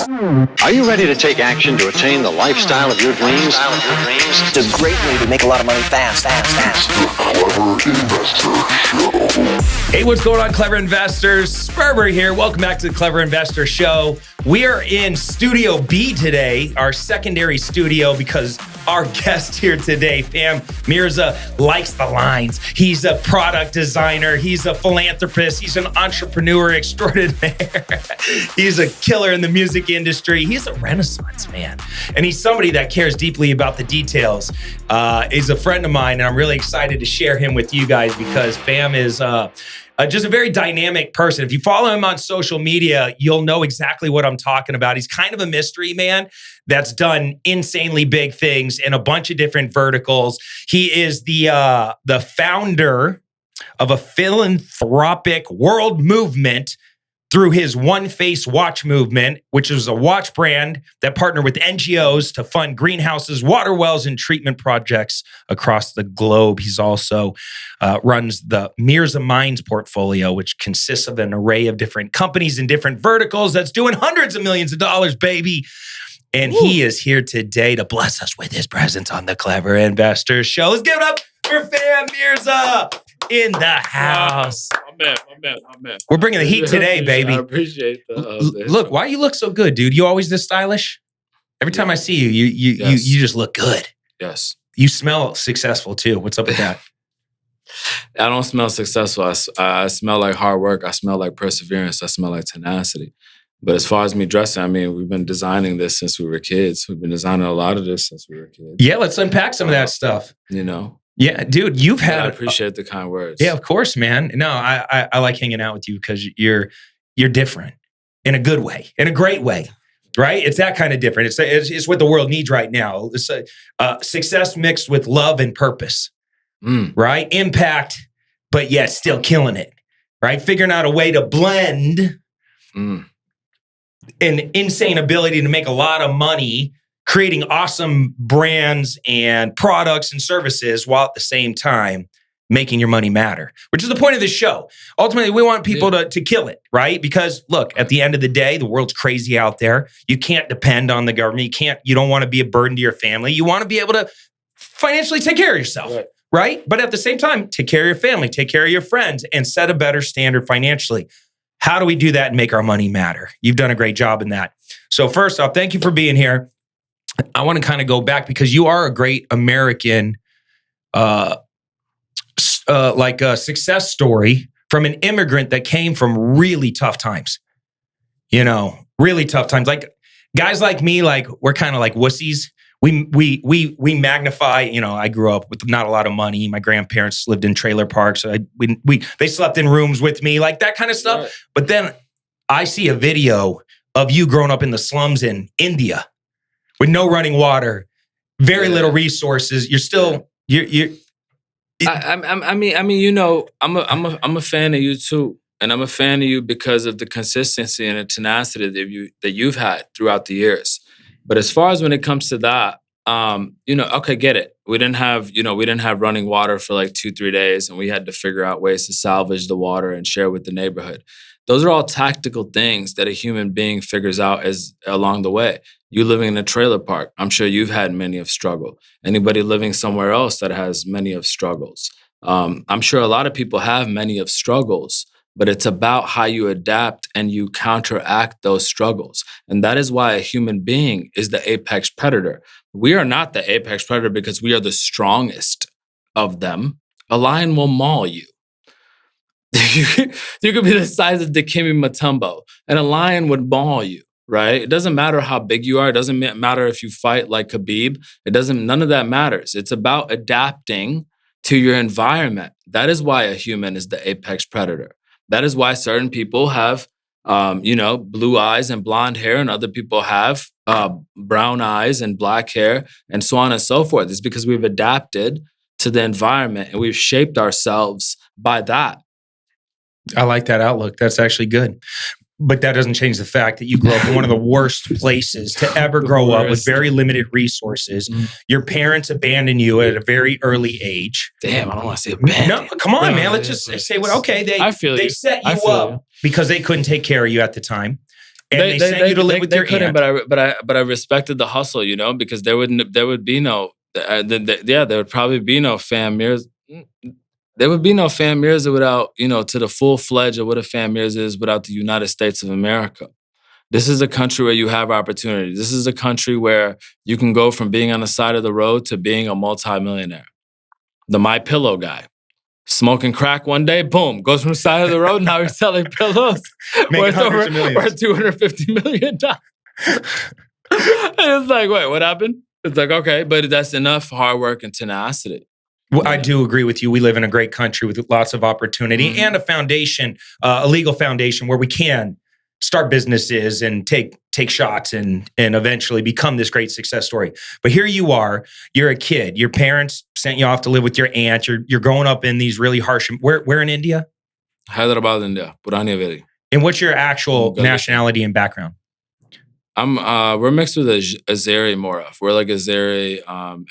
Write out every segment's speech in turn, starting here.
Are you ready to take action to attain the lifestyle of your dreams? It's a great way to make a lot of money fast. Hey, what's going on, Clever Investors? Sperber here. Welcome back to the Clever Investor Show. We are in Studio B today, our secondary studio, because our guest here today, Fam Mirza, likes the lines. He's a product designer. He's a philanthropist. He's an entrepreneur extraordinaire. He's a killer in the music industry. He's a Renaissance man. And he's somebody that cares deeply about the details. He's a friend of mine, and I'm really excited to share him with you guys because Fam is just a very dynamic person. If you follow him on social media, you'll know exactly what I'm talking about. He's kind of a mystery man that's done insanely big things in a bunch of different verticals. He is the founder of a philanthropic world movement through his One Face watch movement, which is a watch brand that partnered with NGOs to fund greenhouses, water wells, and treatment projects across the globe. He's also runs the Mirza Mines portfolio, which consists of an array of different companies in different verticals that's doing hundreds of millions of dollars, baby. And he is here today to bless us with his presence on the Clever Investor Show. Let's give it up for Fam Mirza in the house. I'm in. We're bringing the heat today, baby. I appreciate the Look, why you look so good, dude? You always this stylish? Every time I see you, you just look good. Yes. You smell successful too. What's up with that? I don't smell successful. I smell like hard work. I smell like perseverance. I smell like tenacity. But as far as me dressing, I mean, we've been designing this since we were kids. We've been designing a lot of this since we were kids. Yeah, let's unpack some of that stuff. You know? Yeah, dude, you've had. I appreciate the kind words. Yeah, of course, man. No, I like hanging out with you because you're different in a good way, in a great way, right? It's that kind of different. It's what the world needs right now. It's success mixed with love and purpose, right? Impact, but yet still killing it, right? Figuring out a way to blend an insane ability to make a lot of money, creating awesome brands and products and services while at the same time making your money matter, which is the point of this show. Ultimately, we want people to kill it, right? Because look, at the end of the day, the world's crazy out there. You can't depend on the government. You don't want to be a burden to your family. You want to be able to financially take care of yourself, right? But at the same time, take care of your family, take care of your friends, and set a better standard financially. How do we do that and make our money matter? You've done a great job in that. So first off, thank you for being here. I want to kind of go back because you are a great American, success story from an immigrant that came from really tough times. You know, really tough times. Like guys like me, like we're kind of like wussies. We magnify. You know, I grew up with not a lot of money. My grandparents lived in trailer parks. They slept in rooms with me, like that kind of stuff. Right. But then I see a video of you growing up in the slums in India. With no running water, very little resources, you're still I mean, you know, I'm a fan of you too, and I'm a fan of you because of the consistency and the tenacity that you've had throughout the years. But as far as when it comes to that, you know, okay, get it. We didn't have running water for like 2-3 days, and we had to figure out ways to salvage the water and share with the neighborhood. Those are all tactical things that a human being figures out as along the way. You living in a trailer park, I'm sure you've had many of struggle. Anybody living somewhere else that has many of struggles. I'm sure a lot of people have many of struggles, but it's about how you adapt and you counteract those struggles. And that is why a human being is the apex predator. We are not the apex predator because we are the strongest of them. A lion will maul you. You could be the size of Dikembe Mutombo, and a lion would maul you, right? It doesn't matter how big you are. It doesn't matter if you fight like Khabib. None of that matters. It's about adapting to your environment. That is why a human is the apex predator. That is why certain people have, blue eyes and blonde hair, and other people have brown eyes and black hair, and so on and so forth. It's because we've adapted to the environment and we've shaped ourselves by that. I like that outlook. That's actually good. But that doesn't change the fact that you grew up in one of the worst places to ever grow up with very limited resources. Your parents abandoned you at a very early age. Damn, I don't want to say abandoned. No, come on, man. Let's just say, they set you up because they couldn't take care of you at the time. And they sent you to live with your aunt. but I respected the hustle, because there would be no, there would probably be no Fam Mirza. There would be no Fam Mirza without, to the full fledged of what a Fam Mirza is without the United States of America. This is a country where you have opportunities. This is a country where you can go from being on the side of the road to being a multimillionaire. The My Pillow guy. Smoking crack one day, boom, goes from the side of the road. Now he's selling pillows worth $250 million. And it's like, wait, what happened? It's like, okay, but that's enough hard work and tenacity. Well, I do agree with you. We live in a great country with lots of opportunity and a foundation, a legal foundation where we can start businesses and take shots and eventually become this great success story. But here you are, you're a kid. Your parents sent you off to live with your aunt. You're growing up in these really harsh, where in India? Hyderabad, India. Purani Veri. And what's your actual nationality and background? We're mixed with Azeri more of. We're like Azeri,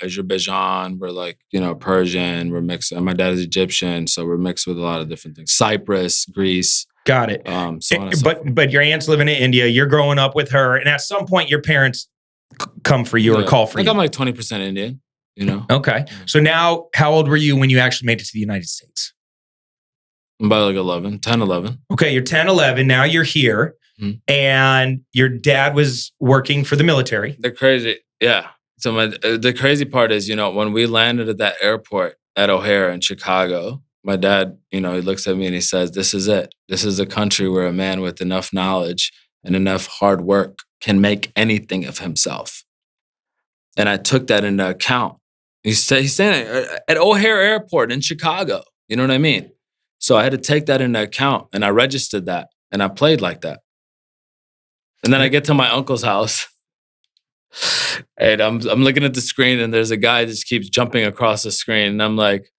Azerbaijan, we're like, Persian, we're mixed. And my dad is Egyptian, so we're mixed with a lot of different things. Cyprus, Greece. Got it. But your aunt's living in India, you're growing up with her, and at some point your parents come for you or call for you. I'm like 20% Indian, Okay. So now, how old were you when you actually made it to the United States? I'm about like 10, 11. Okay, you're 10, 11. Now you're here. And your dad was working for the military. They're crazy. Yeah. So the crazy part is, when we landed at that airport at O'Hare in Chicago, my dad, he looks at me and he says, this is it. This is a country where a man with enough knowledge and enough hard work can make anything of himself. And I took that into account. He's saying it at O'Hare Airport in Chicago. You know what I mean? So I had to take that into account and I registered that and I played like that. And then I get to my uncle's house and I'm looking at the screen and there's a guy that just keeps jumping across the screen. And I'm like,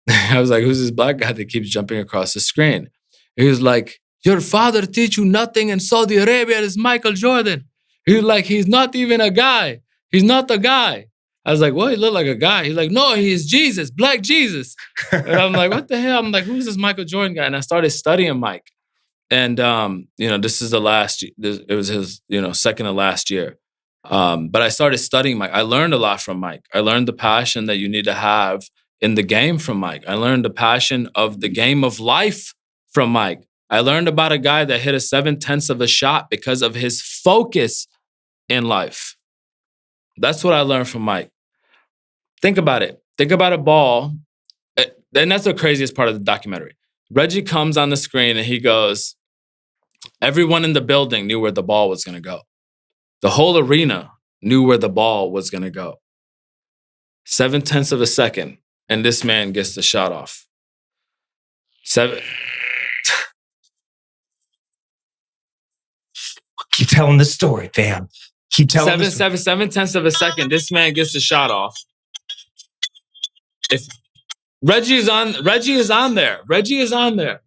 I was like, who's this black guy that keeps jumping across the screen? He was like, your father teach you nothing in Saudi Arabia is Michael Jordan. He was like, he's not even a guy. He's not the guy. I was like, well, he looked like a guy. He's like, no, he is Jesus, Black Jesus. And I'm like, what the hell? I'm like, who's this Michael Jordan guy? And I started studying Mike. And, this is it was his, second to last year. But I started studying Mike. I learned a lot from Mike. I learned the passion that you need to have in the game from Mike. I learned the passion of the game of life from Mike. I learned about a guy that hit a 7/10 of a shot because of his focus in life. That's what I learned from Mike. Think about it. Think about a ball. And that's the craziest part of the documentary. Reggie comes on the screen and he goes, everyone in the building knew where the ball was going to go. The whole arena knew where the ball was going to go. 7/10 of a second, and this man gets the shot off. Keep telling the story, fam. Keep telling 7/10 of a second, this man gets the shot off. If Reggie is on there. Reggie is on there. Reggie is on there.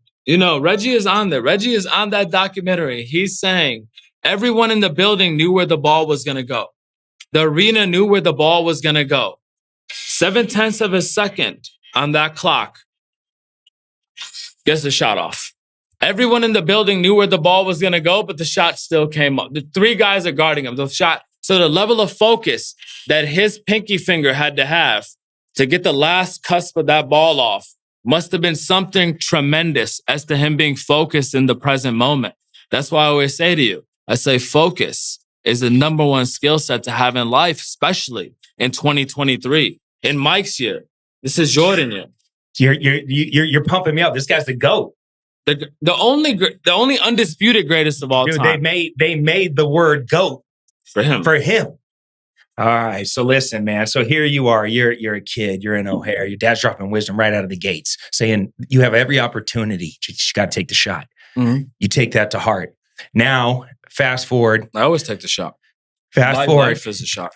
Reggie is on that documentary. He's saying everyone in the building knew where the ball was going to go. The arena knew where the ball was going to go. 7/10 of a second on that clock gets the shot off. Everyone in the building knew where the ball was going to go, but the shot still came up. The three guys are guarding him. So the level of focus that his pinky finger had to have to get the last cusp of that ball off must have been something tremendous as to him being focused in the present moment. That's why I always say to you, I say focus is the number one skill set to have in life, especially in 2023. In Mike's year, this is Jordan year. You're pumping me up. This guy's the GOAT. The only undisputed greatest of all time. They made the word GOAT for him. All right. So listen, man. So here you are. You're a kid. You're in O'Hare. Your dad's dropping wisdom right out of the gates, saying you have every opportunity. You just got to take the shot. Mm-hmm. You take that to heart. Now, fast forward. I always take the shot. Fast forward. Life is a shot.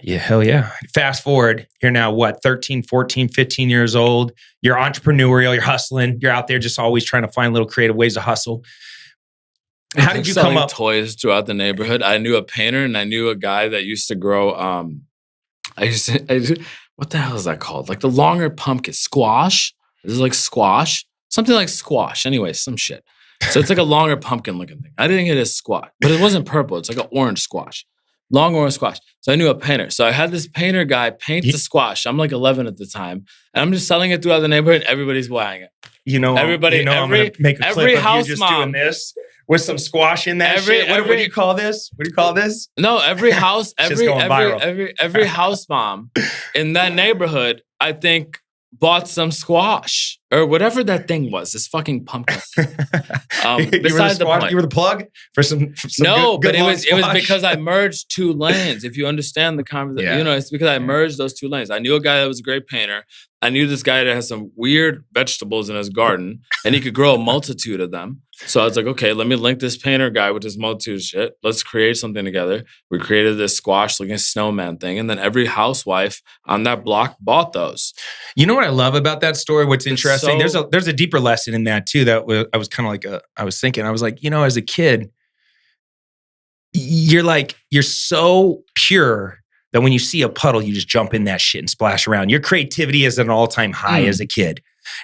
Yeah, hell yeah. Fast forward. You're now 13, 14, 15 years old. You're entrepreneurial. You're hustling. You're out there just always trying to find little creative ways to hustle. How did you come up? Toys throughout the neighborhood. I knew a painter and I knew a guy that used to grow. What the hell is that called? Like the longer pumpkin squash. This is like squash, something like squash. Anyway, some shit. So it's like a longer pumpkin looking thing. I didn't get a squash, but it wasn't purple. It's like an orange squash, long orange squash. So I knew a painter. So I had this painter guy paint the squash. I'm like 11 at the time. And I'm just selling it throughout the neighborhood. Everybody's buying it. Everybody, I'm gonna make a clip every of house you just mom doing this with some squash in that shit. What do you call this? What do you call this? No, every house, Just going viral. every house mom in that neighborhood, I think, bought some squash or whatever that thing was. This fucking pumpkin. Besides the point, you were the plug for some no, good but it was squash? because I merged two lanes. If you understand the conversation, it's because I merged those two lanes. I knew a guy that was a great painter. I knew this guy that has some weird vegetables in his garden, and he could grow a multitude of them. So I was like, okay, let me link this painter guy with this multitude of shit. Let's create something together. We created this squash-looking snowman thing, and then every housewife on that block bought those. You know what I love about that story? What's interesting? There's a deeper lesson in that too. That I was kind of like, I was thinking, I was like, as a kid, you're so pure that when you see a puddle, you just jump in that shit and splash around. Your creativity is at an all-time high as a kid.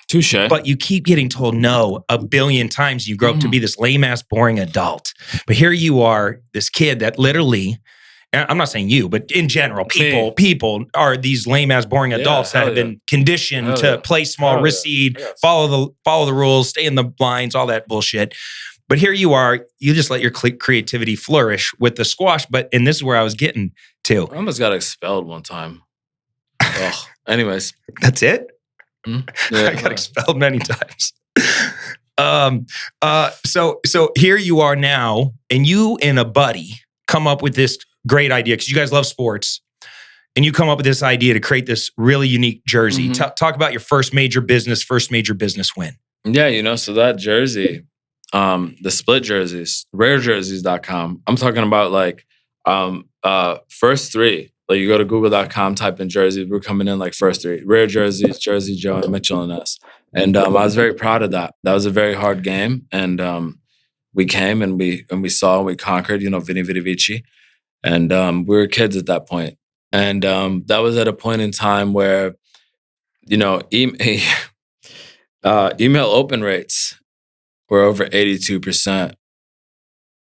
Touche. But you keep getting told no a billion times. You grow up to be this lame-ass, boring adult. But here you are, this kid that literally, I'm not saying you, but in general, people are these lame-ass, boring adults that have been conditioned to play small, recede, follow the rules, stay in the lines, all that bullshit. But here you are, you just let your creativity flourish with the squash. And this is where I was getting to. I almost got expelled one time. Anyways. That's it? Yeah, I got expelled many times. So here you are now, and you and a buddy come up with this great idea because you guys love sports, and you come up with this idea to create this really unique jersey. Talk about your first major business win. Yeah, so that jersey, the split jerseys, rarejerseys.com. I'm talking about like first three. Like you go to google.com, type in jerseys, we're coming in like first three. Rare jerseys, Jersey Joe, and Mitchell and us. And I was very proud of that. That was a very hard game. And we came and we conquered, Vini Vidi Vici. And we were kids at that point. And that was at a point in time where, email open rates were over 82%.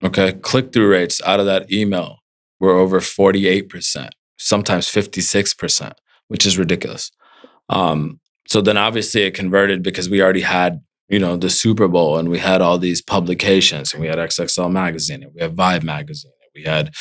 Okay. Click-through rates out of that email were over 48%, sometimes 56%, which is ridiculous. So then obviously it converted because we already had, the Super Bowl, and we had all these publications, and we had XXL magazine, and we had Vibe magazine, and we had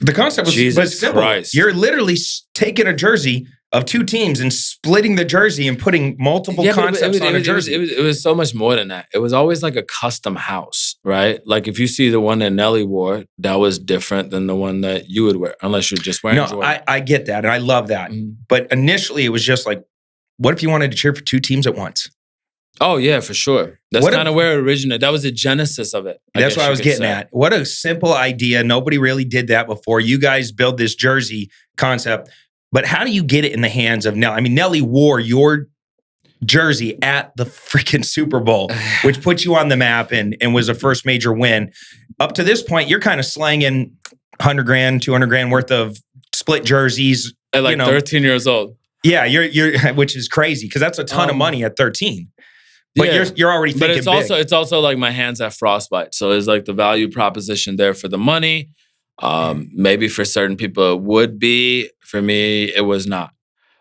the concept was simple. Christ. You're literally taking a jersey of two teams and splitting the jersey and putting multiple concepts on a jersey. It was so much more than that. It was always like a custom house, right? Like if you see the one that Nelly wore, that was different than the one that you would wear, unless you're just wearing Jordan. I get that, and I love that. But initially, it was just like, what if you wanted to cheer for two teams at once? Oh, yeah, for sure. That's kind of where it originated. That was the genesis of it. That's what I was getting at. What a simple idea. Nobody really did that before. You guys build this jersey concept. But how do you get it in the hands of Nelly? I mean, Nelly wore your jersey at the freaking Super Bowl, which put you on the map and was a first major win. Up to this point, you're kind of slanging $100,000, $200,000 worth of split jerseys. At 13 years old. Yeah, you're which is crazy because that's a ton of money at 13. But you're already thinking but it's also like my hands have frostbite. So there's like the value proposition there for the money. Maybe for certain people it would be. For me, it was not.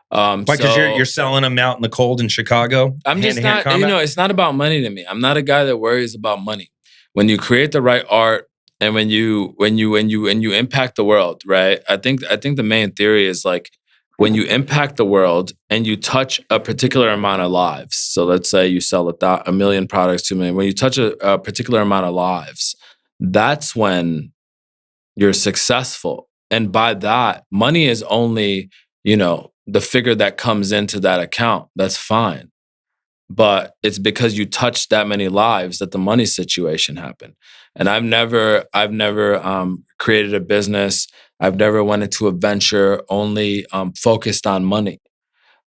Because you're selling them out in the cold in Chicago. I'm just not. It's not about money to me. I'm not a guy that worries about money. When you create the right art and when you impact the world, right? I think the main theory is like, when you impact the world and you touch a particular amount of lives, so let's say you sell 1 million products, 2 million, when you touch a particular amount of lives, that's when you're successful. And by that, money is only, the figure that comes into that account. That's fine. But it's because you touched that many lives that the money situation happened. And I've never created a business. I've never went into a venture only focused on money.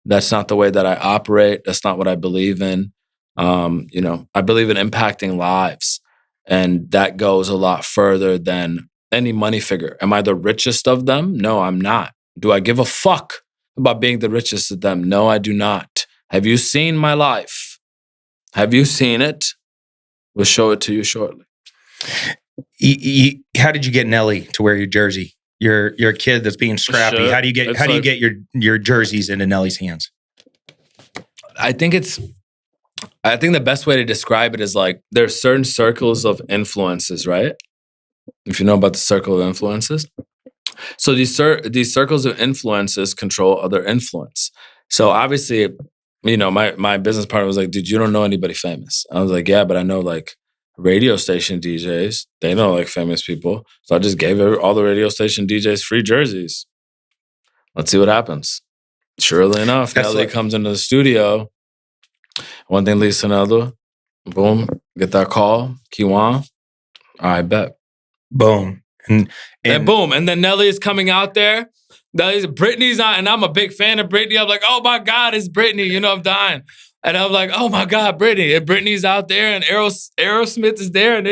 That's not the way that I operate. That's not what I believe in. I believe in impacting lives. And that goes a lot further than any money figure. Am I the richest of them? No, I'm not. Do I give a fuck about being the richest of them? No, I do not. Have you seen my life? Have you seen it? We'll show it to you shortly. How did you get Nelly to wear your jersey? You're a kid that's being scrappy. Sure. How do you get your jerseys into Nelly's hands? I think the best way to describe it is like there's certain circles of influences, right? If you know about the circle of influences. So these circles of influences control other influence. So obviously, my business partner was like, dude, you don't know anybody famous. I was like, yeah, but I know like radio station DJs. They know like famous people. So I just gave all the radio station DJs free jerseys. Let's see what happens. Surely enough, Nelly comes into the studio. One thing leads to another. Boom. Get that call. Kiwan. I bet. Boom. And boom. And then Nelly is coming out there. Britney's on, and I'm a big fan of Britney. I'm like, oh my God, it's Britney. I'm dying. And I'm like, oh my God, Britney. And Britney's out there, and Aerosmith is there, and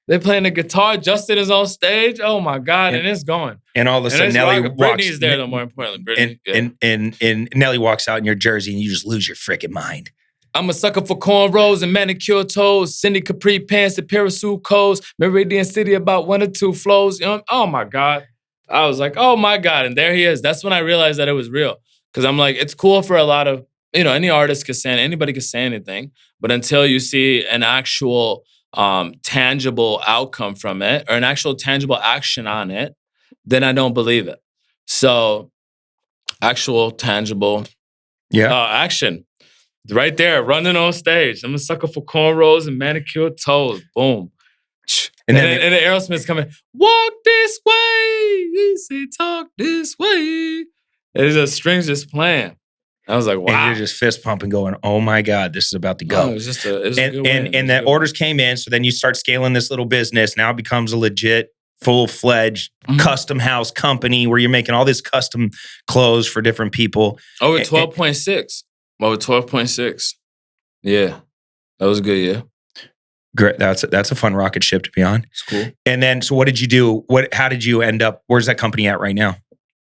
they're playing the guitar. Justin is on stage. Oh my God, and it's going. And all of a sudden, Nelly walks. Britney's there, though, more importantly. Britney. And Nelly walks out in your jersey, and you just lose your freaking mind. I'm a sucker for cornrows and manicure toes, Cindy Capri pants and parasuit codes, Meridian City about 1 or 2 flows. Oh my God. I was like, oh my God. And there he is. That's when I realized that it was real. Because I'm like, it's cool for a lot of, any artist can say, anybody can say anything. But until you see an actual tangible outcome from it or an actual tangible action on it, then I don't believe it. So actual tangible action. Right there, running on stage. I'm a sucker for cornrows and manicure toes. Boom. And then Aerosmith's coming, walk this way. He say, talk this way. And the strings just playing. I was like, wow. And you're just fist pumping going, oh my God, this is about to go. No, it was just a good win. And the orders came in. So then you start scaling this little business. Now it becomes a legit, full-fledged custom house company where you're making all this custom clothes for different people. Over 12.6. Over 12.6. Yeah. That was a good year. Great. That's a fun rocket ship to be on. It's cool. And then, so what did you do? How did you end up? Where's that company at right now?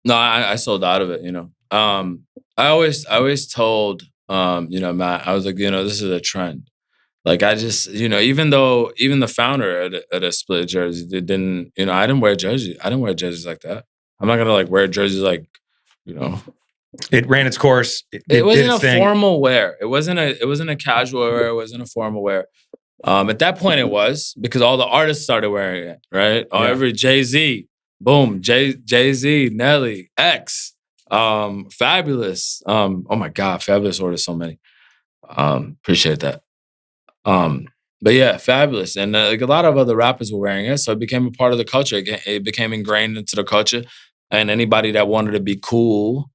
No, I sold out of it, I always told, Matt, I was like, this is a trend. Like I just, even the founder at a split jersey, I didn't wear jerseys. I didn't wear jerseys like that. I'm not going to like wear jerseys like, It ran its course. It wasn't a formal wear. It wasn't a casual wear. It wasn't a formal wear. At that point, it was because all the artists started wearing it, right? Yeah. Every Jay-Z, boom, Jay-Z, Nelly, X, Fabulous. Oh my God, Fabulous ordered so many. Appreciate that. But yeah, Fabulous, and like a lot of other rappers were wearing it, so it became a part of the culture. It became ingrained into the culture, and anybody that wanted to be cool,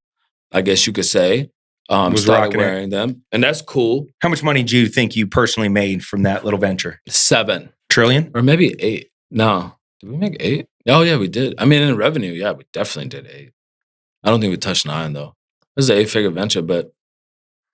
I guess you could say, was started wearing them. And that's cool. How much money do you think you personally made from that little venture? 7 trillion? Or maybe 8. No. Did we make 8? Oh, yeah, we did. I mean, in revenue, yeah, we definitely did 8. I don't think we touched 9, though. It was an 8-figure venture, but,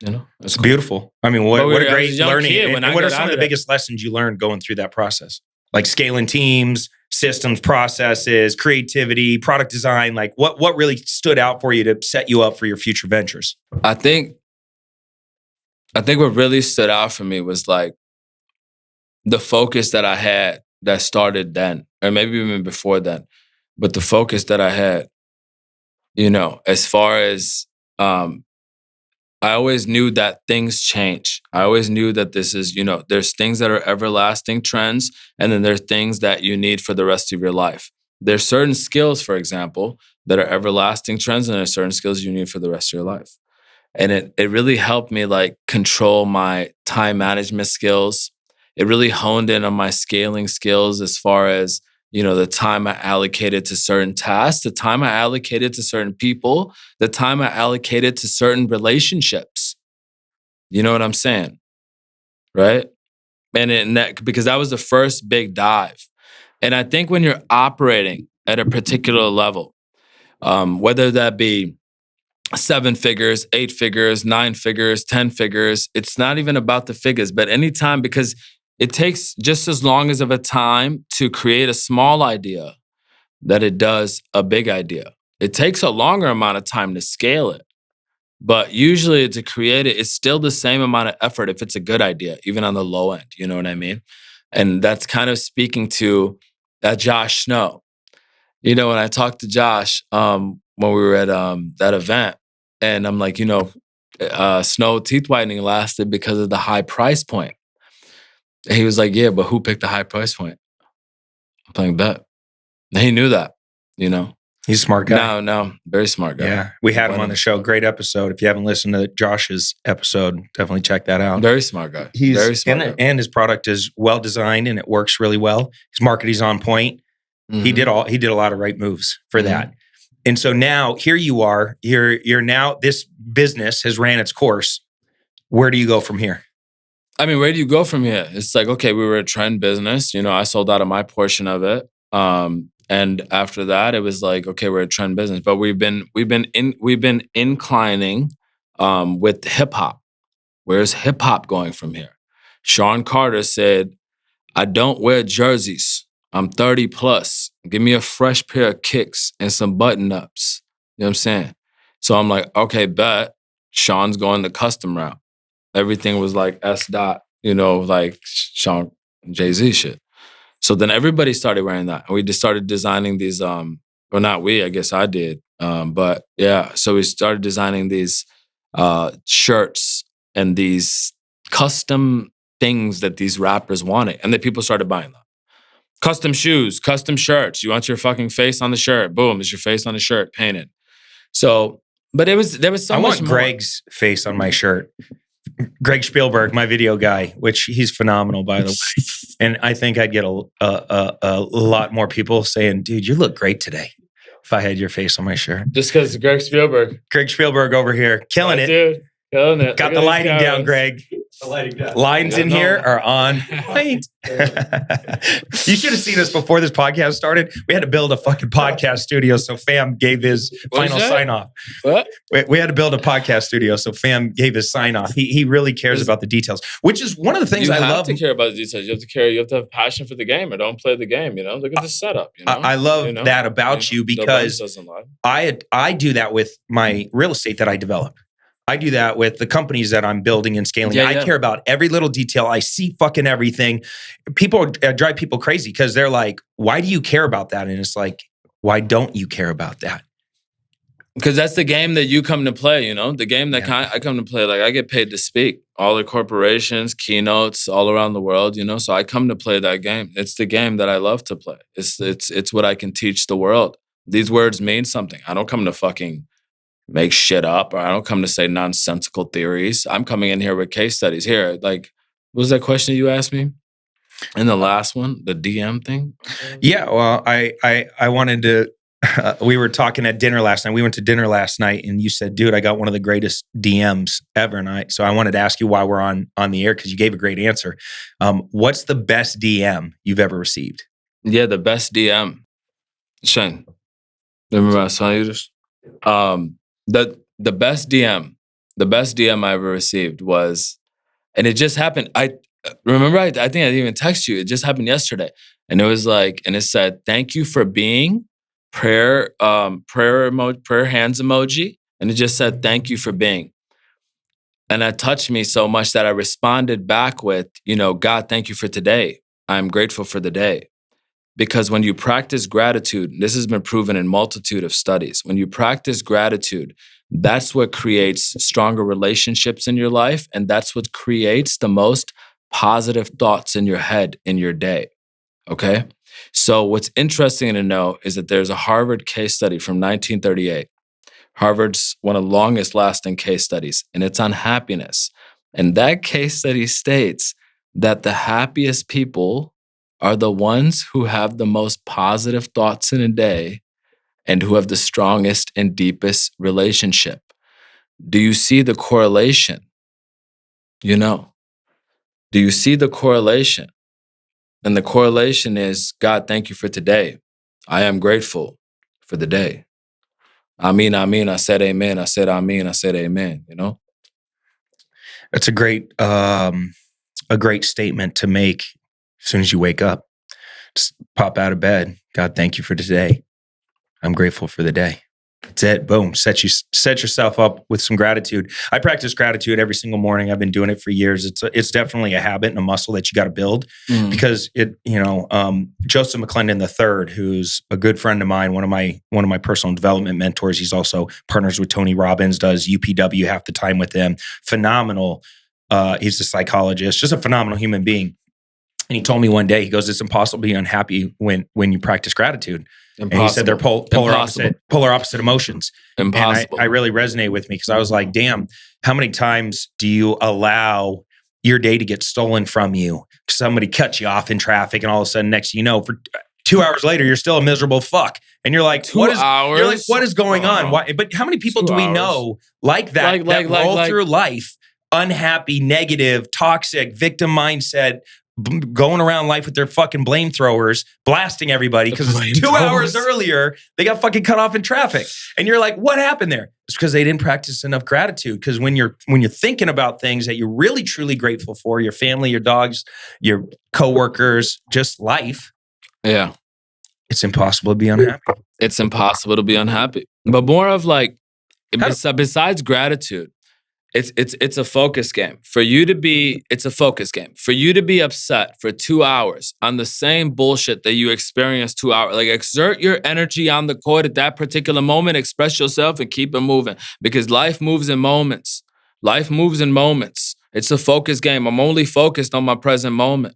it's cool. Beautiful. I mean, what a great learning. And what are some of the biggest lessons you learned going through that process? Like scaling teams, systems, processes, creativity, product design. Like what really stood out for you to set you up for your future ventures? I think what really stood out for me was like the focus that I had that started then, or maybe even before then, but the focus that I had, as far as, I always knew that things change. I always knew that this is, there's things that are everlasting trends, and then there's things that you need for the rest of your life. There's certain skills, for example, that are everlasting trends, and there's certain skills you need for the rest of your life. And it really helped me like control my time management skills. It really honed in on my scaling skills as far as, the time I allocated to certain tasks, the time I allocated to certain people, the time I allocated to certain relationships. You know what I'm saying? Right? Because that was the first big dive. And I think when you're operating at a particular level, whether that be 7 figures, 8 figures, 9 figures, 10 figures, it's not even about the figures, but anytime, because it takes just as long as of a time to create a small idea that it does a big idea. It takes a longer amount of time to scale it. But usually to create it, it's still the same amount of effort if it's a good idea, even on the low end. You know what I mean? And that's kind of speaking to that Josh Snow. You know, when I talked to Josh when we were at that event, and I'm like, Snow teeth whitening lasted because of the high price point. And he was like, yeah, but who picked the high price point? I'm playing bet. And he knew that, He's a smart guy. No, very smart guy. Yeah, we had him on the show. Great episode. If you haven't listened to Josh's episode, definitely check that out. Very smart guy. He's very smart guy. And his product is well designed and it works really well. His marketing's on point. Mm-hmm. He did a lot of right moves for that. And so now here you are. You're now, this business has ran its course. Where do you go from here? I mean, where do you go from here? It's like, okay, we were a trend business. I sold out of my portion of it. And after that, it was like, okay, we're a trend business, but we've been inclining with hip hop. Where's hip hop going from here? Sean Carter said, "I don't wear jerseys. I'm 30 plus. Give me a fresh pair of kicks and some button ups." You know what I'm saying? So I'm like, okay, bet. Sean's going the custom route. Everything was like S dot, like Sean Jay-Z shit. So then everybody started wearing that. And we just started designing these, well, not we, I guess I did. But yeah, so we started designing these shirts and these custom things that these rappers wanted. And then people started buying them. Custom shoes, custom shirts. You want your fucking face on the shirt. Boom, it's your face on the shirt, painted. So, but there was so much more. I want Greg's face on my shirt. Greg Spielberg, my video guy, which he's phenomenal, by the way. And I think I'd get a lot more people saying, dude, you look great today, if I had your face on my shirt. Just because Greg Spielberg. Greg Spielberg over here, killing it. Dude, killing it. Got the lighting down, Greg. The lighting down. Lines in here are on point. You should have seen us before this podcast started. We had to build a fucking podcast studio, so Fam gave his final sign off. What? We had to build a podcast studio, so Fam gave his sign off. He really cares about the details, which is one of the things I love. You have to care about the details. You have to have passion for the game, or don't play the game. Look at the setup. I love that about you because I do that with my real estate that I develop. I do that with the companies that I'm building and scaling. I care about every little detail. I see fucking everything. People drive people crazy because they're like, why do you care about that? And it's like, why don't you care about that? Because that's the game that you come to play, the game that I come to play. Like I get paid to speak. All the corporations, keynotes all around the world, so I come to play that game. It's the game that I love to play. It's what I can teach the world. These words mean something. I don't come to fucking make shit up, or I don't come to say nonsensical theories. I'm coming in here with case studies. Here, like, what was that question you asked me in the last one, the DM thing? Yeah, well, I wanted to. We were talking at dinner last night. We went to dinner last night, and you said, "Dude, I got one of the greatest DMs ever." And so I wanted to ask you why we're on the air because you gave a great answer. What's the best DM you've ever received? Yeah, the best DM. Shane, remember I was telling you this? The best DM I ever received was, and it just happened. I think I didn't even text you. It just happened yesterday, and it was like, and it said, "Thank you for being," prayer hands emoji, and it just said, "Thank you for being," and that touched me so much that I responded back with, "God, thank you for today. I'm grateful for the day." Because when you practice gratitude, this has been proven in multitude of studies, when you practice gratitude, that's what creates stronger relationships in your life. And that's what creates the most positive thoughts in your head in your day. Okay? So what's interesting to know is that there's a Harvard case study from 1938. Harvard's one of the longest lasting case studies, and it's on happiness. And that case study states that the happiest people are the ones who have the most positive thoughts in a day and who have the strongest and deepest relationship. Do you see the correlation? Do you see the correlation? And the correlation is, God, thank you for today. I am grateful for the day. Amen, amen. I said amen. I said amen. I said amen, That's a great statement to make as soon as you wake up. Just pop out of bed. God, thank you for today. I'm grateful for the day. That's it. Boom. Set yourself up with some gratitude. I practice gratitude every single morning. I've been doing it for years. It's definitely a habit and a muscle that you got to build because Joseph McClendon III, who's a good friend of mine, one of my personal development mentors. He's also partners with Tony Robbins, does UPW half the time with them. Phenomenal. He's a psychologist, just a phenomenal human being. And he told me one day, he goes, it's impossible to be unhappy when you practice gratitude. Impossible. And he said they're polar opposite emotions. Impossible. And I really resonate with me because I was like, damn, how many times do you allow your day to get stolen from you? Somebody cuts you off in traffic and all of a sudden, next thing you know, for 2 hours later, you're still a miserable fuck. And you're like, what is going on? Why? But how many people do we know like that roll through life, unhappy, negative, toxic, victim mindset, going around life with their fucking blame throwers, blasting everybody because 2 hours earlier, they got fucking cut off in traffic. And you're like, what happened there? It's because they didn't practice enough gratitude. Because when you're thinking about things that you're really, truly grateful for, your family, your dogs, your coworkers, just life. Yeah. It's impossible to be unhappy. It's impossible to be unhappy. But more of like, besides gratitude, it's a focus game. It's a focus game. For you to be upset for 2 hours on the same bullshit that you experienced 2 hours, like exert your energy on the court at that particular moment, express yourself and keep it moving because life moves in moments. Life moves in moments. It's a focus game. I'm only focused on my present moment.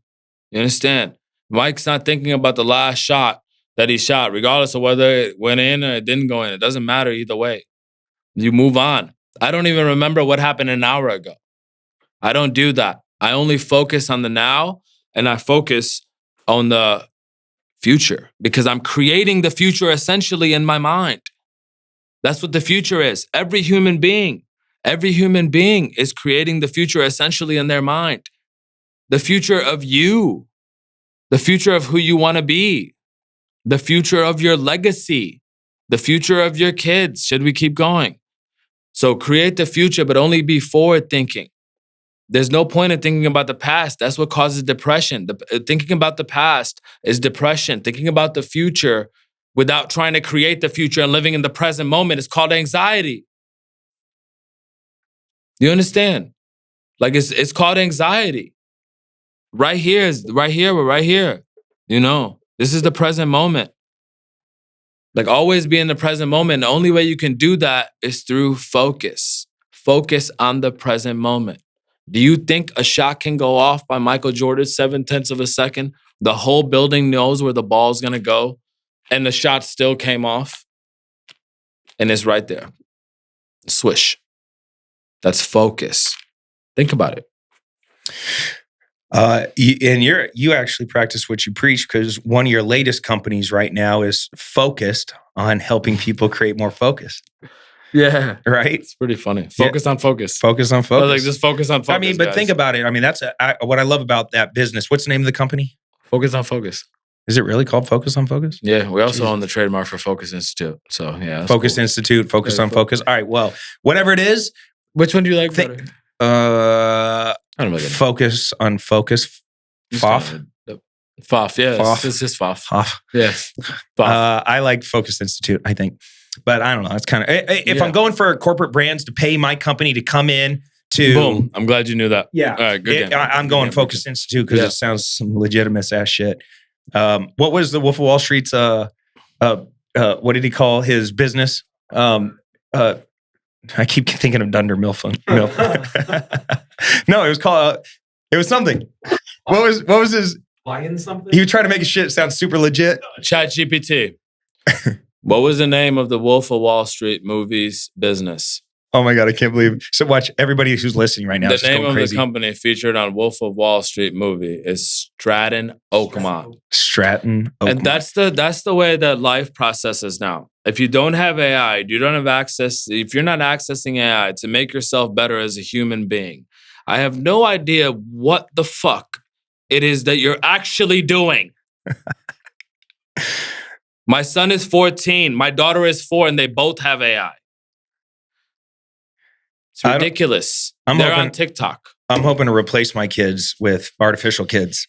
You understand? Mike's not thinking about the last shot that he shot, regardless of whether it went in or it didn't go in. It doesn't matter either way. You move on. I don't even remember what happened an hour ago. I don't do that. I only focus on the now and I focus on the future because I'm creating the future essentially in my mind. That's what the future is. Every human being is creating the future essentially in their mind. The future of you, the future of who you want to be, the future of your legacy, the future of your kids. Should we keep going? So create the future, but only be forward thinking. There's no point in thinking about the past. That's what causes depression. Thinking about the past is depression. Thinking about the future without trying to create the future and living in the present moment is called anxiety. You understand? Like it's called anxiety. We're right here. You know, this is the present moment. Like always be in the present moment. The only way you can do that is through focus. Focus on the present moment. Do you think a shot can go off by Michael Jordan 0.7 of a second? The whole building knows where the ball's gonna go and the shot still came off and it's right there. Swish. That's focus. Think about it. You actually practice what you preach because one of your latest companies right now is focused on helping people create more focus. Yeah. Right? It's pretty funny. Focus on focus. Focus on focus. Like just focus on focus. I mean, but guys. think about it. I mean, that's what I love about that business. What's the name of the company? Focus on focus. Is it really called Focus on Focus? Yeah, we also own the trademark for Focus Institute. So yeah. Focus Institute, Focus on Focus. All right, well, whatever it is. Which one do you like better? I don't know. Focus on Focus. FOF? FOF, yeah. FOF. This is FOF. FOF. Yes. FOF. I like Focus Institute, I think. But I don't know. It's kind of, if I'm going for corporate brands to pay my company to come in to. Boom. I'm glad you knew that. Yeah. All right, good. I'm going Focus Institute because it sounds some legitimate ass shit. What was the Wolf of Wall Street's, what did he call his business? I keep thinking of Dunder Mifflin. No, it was called, it was something. What was his? Lion something? He was trying to make his shit sound super legit. ChatGPT. What was the name of the Wolf of Wall Street movies business? Oh my God, I can't believe. So watch everybody who's listening right now. The name of the company featured on Wolf of Wall Street movie is Stratton Oakmont. Stratton Oakmont. And that's the way that life processes now. If you don't have AI, you don't have access, if you're not accessing AI to make yourself better as a human being, I have no idea what the fuck it is that you're actually doing. My son is 14, my daughter is 4, and they both have AI. It's ridiculous. They're on TikTok. I'm hoping to replace my kids with artificial kids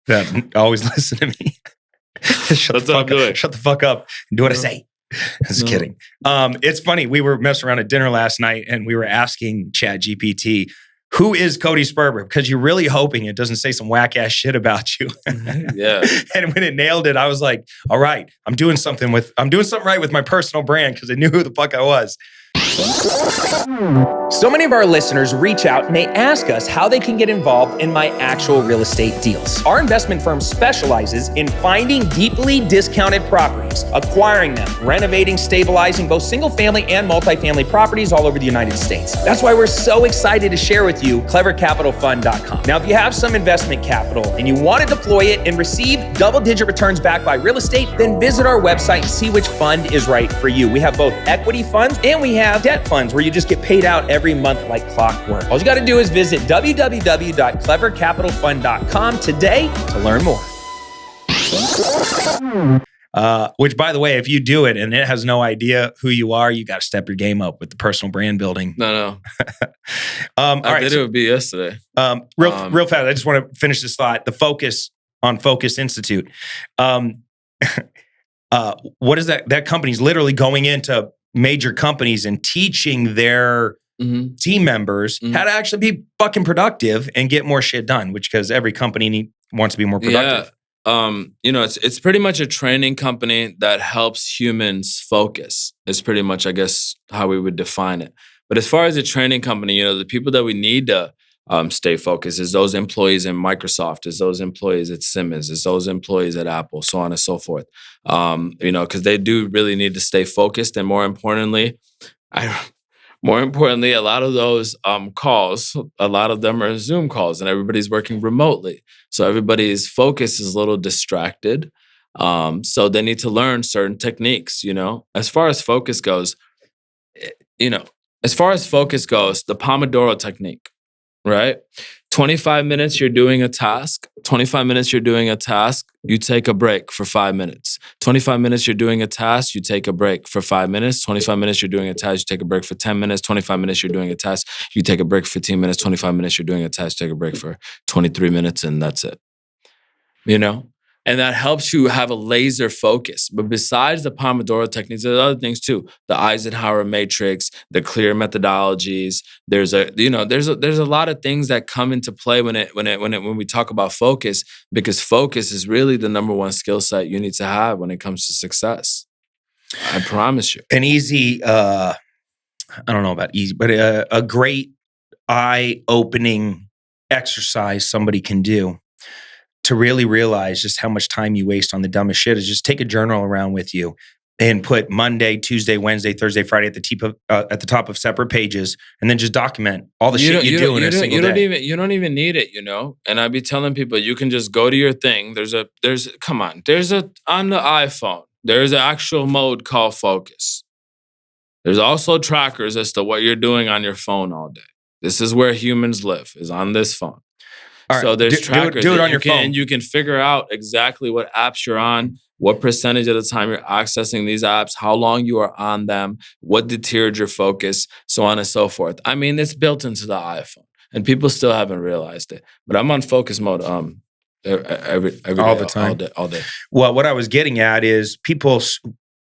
that always listen to me. Shut the fuck up and do what I say. Just kidding. It's funny. We were messing around at dinner last night and we were asking ChatGPT, who is Cody Sperber? Because you're really hoping it doesn't say some whack ass shit about you. Yeah. And when it nailed it, I was like, all right, I'm doing something right with my personal brand because I knew who the fuck I was. So many of our listeners reach out and they ask us how they can get involved in my actual real estate deals. Our investment firm specializes in finding deeply discounted properties, acquiring them, renovating, stabilizing both single family and multifamily properties all over the United States. That's why we're so excited to share with you clevercapitalfund.com. Now, if you have some investment capital and you want to deploy it and receive double-digit returns backed by real estate, then visit our website and see which fund is right for you. We have both equity funds and we have debt funds where you just get paid out every month like clockwork. All you got to do is visit www.clevercapitalfund.com today to learn more. Which, by the way, if you do it and it has no idea who you are, you got to step your game up with the personal brand building. No. I did it would be yesterday. Real fast. I just want to finish this thought. The Focus on Focus Institute. What is that? That company's literally going into major companies and teaching their team members how to actually be fucking productive and get more shit done, which because every company wants to be more productive. Yeah. It's pretty much a training company that helps humans focus. It's pretty much, I guess, how we would define it. But as far as a training company, the people that we need to stay focused is those employees in Microsoft, is those employees at Simmons, is those employees at Apple, so on and so forth. Because they do really need to stay focused. And more importantly, a lot of those calls, a lot of them are Zoom calls and everybody's working remotely. So everybody's focus is a little distracted. So they need to learn certain techniques, As far as focus goes, the Pomodoro Technique, right? 25 minutes, you're doing a task. 25 minutes, you're doing a task. You take a break for 5 minutes. 25 minutes, you're doing a task. You take a break for 5 minutes. 25 minutes, you're doing a task. You take a break for 10 minutes. 25 minutes, you're doing a task. You take a break for 15 minutes. 25 minutes, you're doing a task. Take a break for 23 minutes, and that's it. And that helps you have a laser focus. But besides the Pomodoro techniques, there's other things too. The Eisenhower matrix, the clear methodologies. There's a lot of things that come into play when we talk about focus, because focus is really the number one skill set you need to have when it comes to success. I promise you. An easy, I don't know about easy, but a great eye-opening exercise somebody can do to really realize just how much time you waste on the dumbest shit is just take a journal around with you and put Monday, Tuesday, Wednesday, Thursday, Friday at the top of separate pages, and then just document all the shit you do in a single day. You don't even need it, And I'd be telling people you can just go to your thing. On the iPhone, there's an actual mode called Focus. There's also trackers as to what you're doing on your phone all day. This is where humans live, is on this phone. Right. So there's trackers. Do it on your phone. You can figure out exactly what apps you're on, what percentage of the time you're accessing these apps, how long you are on them, what deterred your focus, so on and so forth. I mean, it's built into the iPhone, and people still haven't realized it. But I'm on focus mode every all day, the time, all day. Well, what I was getting at is people,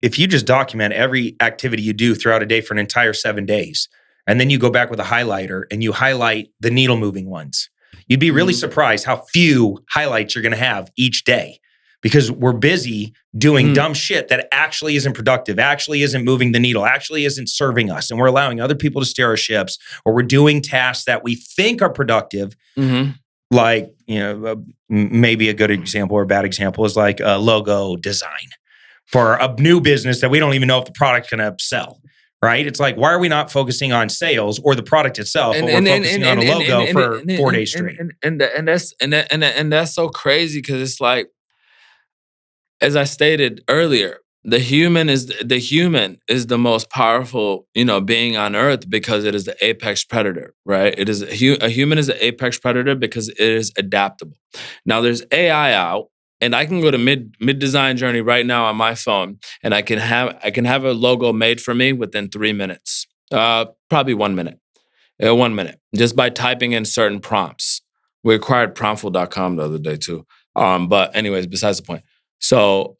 if you just document every activity you do throughout a day for an entire 7 days, and then you go back with a highlighter and you highlight the needle moving ones, you'd be really surprised how few highlights you're going to have each day, because we're busy doing dumb shit that actually isn't productive, actually isn't moving the needle, actually isn't serving us. And we're allowing other people to steer our ships, or we're doing tasks that we think are productive. Like, maybe a good example or a bad example is like a logo design for a new business that we don't even know if the product's going to sell. Right? It's like, why are we not focusing on sales or the product itself, but we're focusing on a logo for 4 days straight? And that's so crazy, because it's like, as I stated earlier, the human is the most powerful, being on earth, because it is the apex predator, right? It is a human is the apex predator because it is adaptable. Now there's AI out. And I can go to mid design journey right now on my phone, and I can have a logo made for me within 3 minutes, probably 1 minute, 1 minute, just by typing in certain prompts. We acquired promptful.com the other day too. But anyways, besides the point, So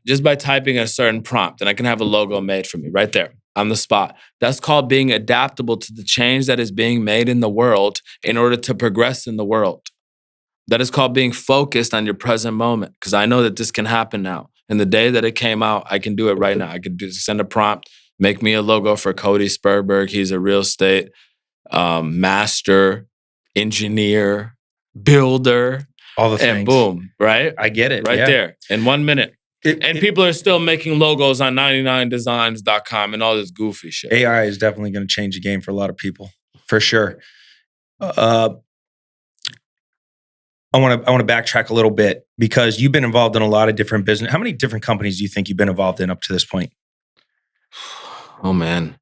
just by typing a certain prompt, and I can have a logo made for me right there on the spot. That's called being adaptable to the change that is being made in the world in order to progress in the world. That is called being focused on your present moment, because I know that this can happen now. And the day that it came out, I can do it right now. I could send a prompt, make me a logo for Cody Sperberg. He's a real estate master, engineer, builder. All the things. And boom, right? I get it. Right there in 1 minute. People are still making logos on 99designs.com and all this goofy shit. AI is definitely going to change the game for a lot of people, for sure. I want to backtrack a little bit because you've been involved in a lot of different business. How many different companies do you think you've been involved in up to this point? Oh man.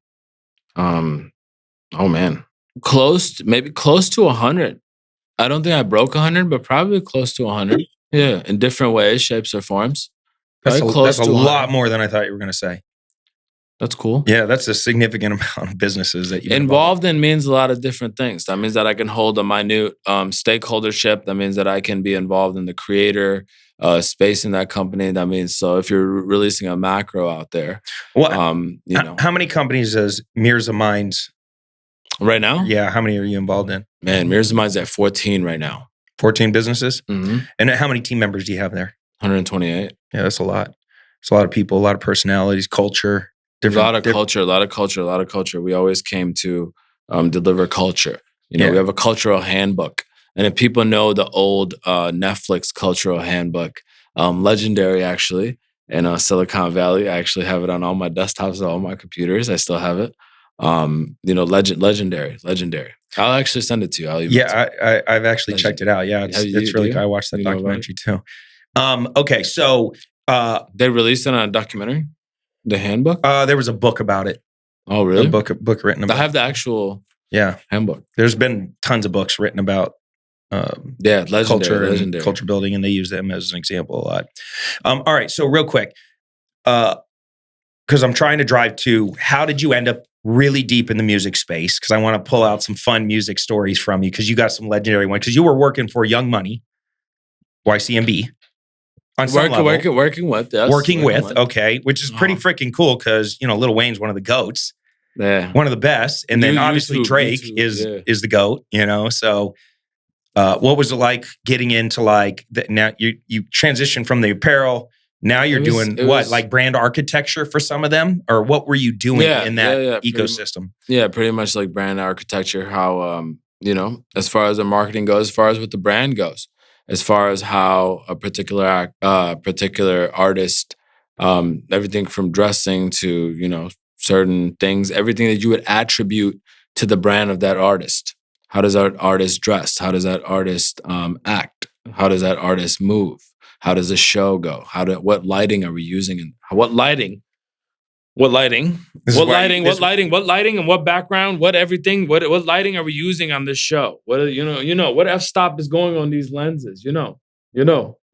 Maybe close to 100. I don't think I broke 100, but probably close to 100. Yeah, in different ways, shapes, or forms. That's a lot more than I thought you were going to say. That's cool. Yeah, that's a significant amount of businesses that you've been involved in. Means a lot of different things. That means that I can hold a minute stakeholdership. That means that I can be involved in the creator space in that company. That means, so if you're releasing a macro out there, how many companies does Mirza Minds right now? Yeah, how many are you involved in? Man, Mirza Minds at 14 right now. 14 businesses? Mm-hmm. And how many team members do you have there? 128. Yeah, that's a lot. It's a lot of people, a lot of personalities, culture. A lot of culture. We always came to deliver culture. We have a cultural handbook. And if people know the old Netflix cultural handbook, legendary actually, in Silicon Valley, I actually have it on all my desktops, all my computers. I still have it. Legendary. I'll actually send it to you. I've actually checked it out. Yeah, it's really good. I watched that documentary too. Okay, so they released it on a documentary. The handbook? There was a book about it. Oh, really? A book written about it. I have the actual handbook. There's been tons of books written about culture and culture building, and they use them as an example a lot. All right, so real quick, because I'm trying to drive to, how did you end up really deep in the music space? Because I want to pull out some fun music stories from you, because you got some legendary ones. Because you were working for Young Money, YCMB. On some level. Working with, okay, which is pretty freaking cool because, Lil Wayne's one of the GOATs, one of the best, and then obviously Drake is the GOAT, So, what was it like getting into now you transitioned from the apparel? Now you're doing like brand architecture for some of them, or what were you doing in that ecosystem? Pretty much like brand architecture. How as far as the marketing goes, as far as what the brand goes. As far as how a particular artist, everything from dressing to certain things, everything that you would attribute to the brand of that artist. How does that artist dress? How does that artist act? How does that artist move? How does the show go? What lighting are we using? And what lighting, and what background, what everything, what lighting are we using on this show? What what f-stop is going on these lenses? We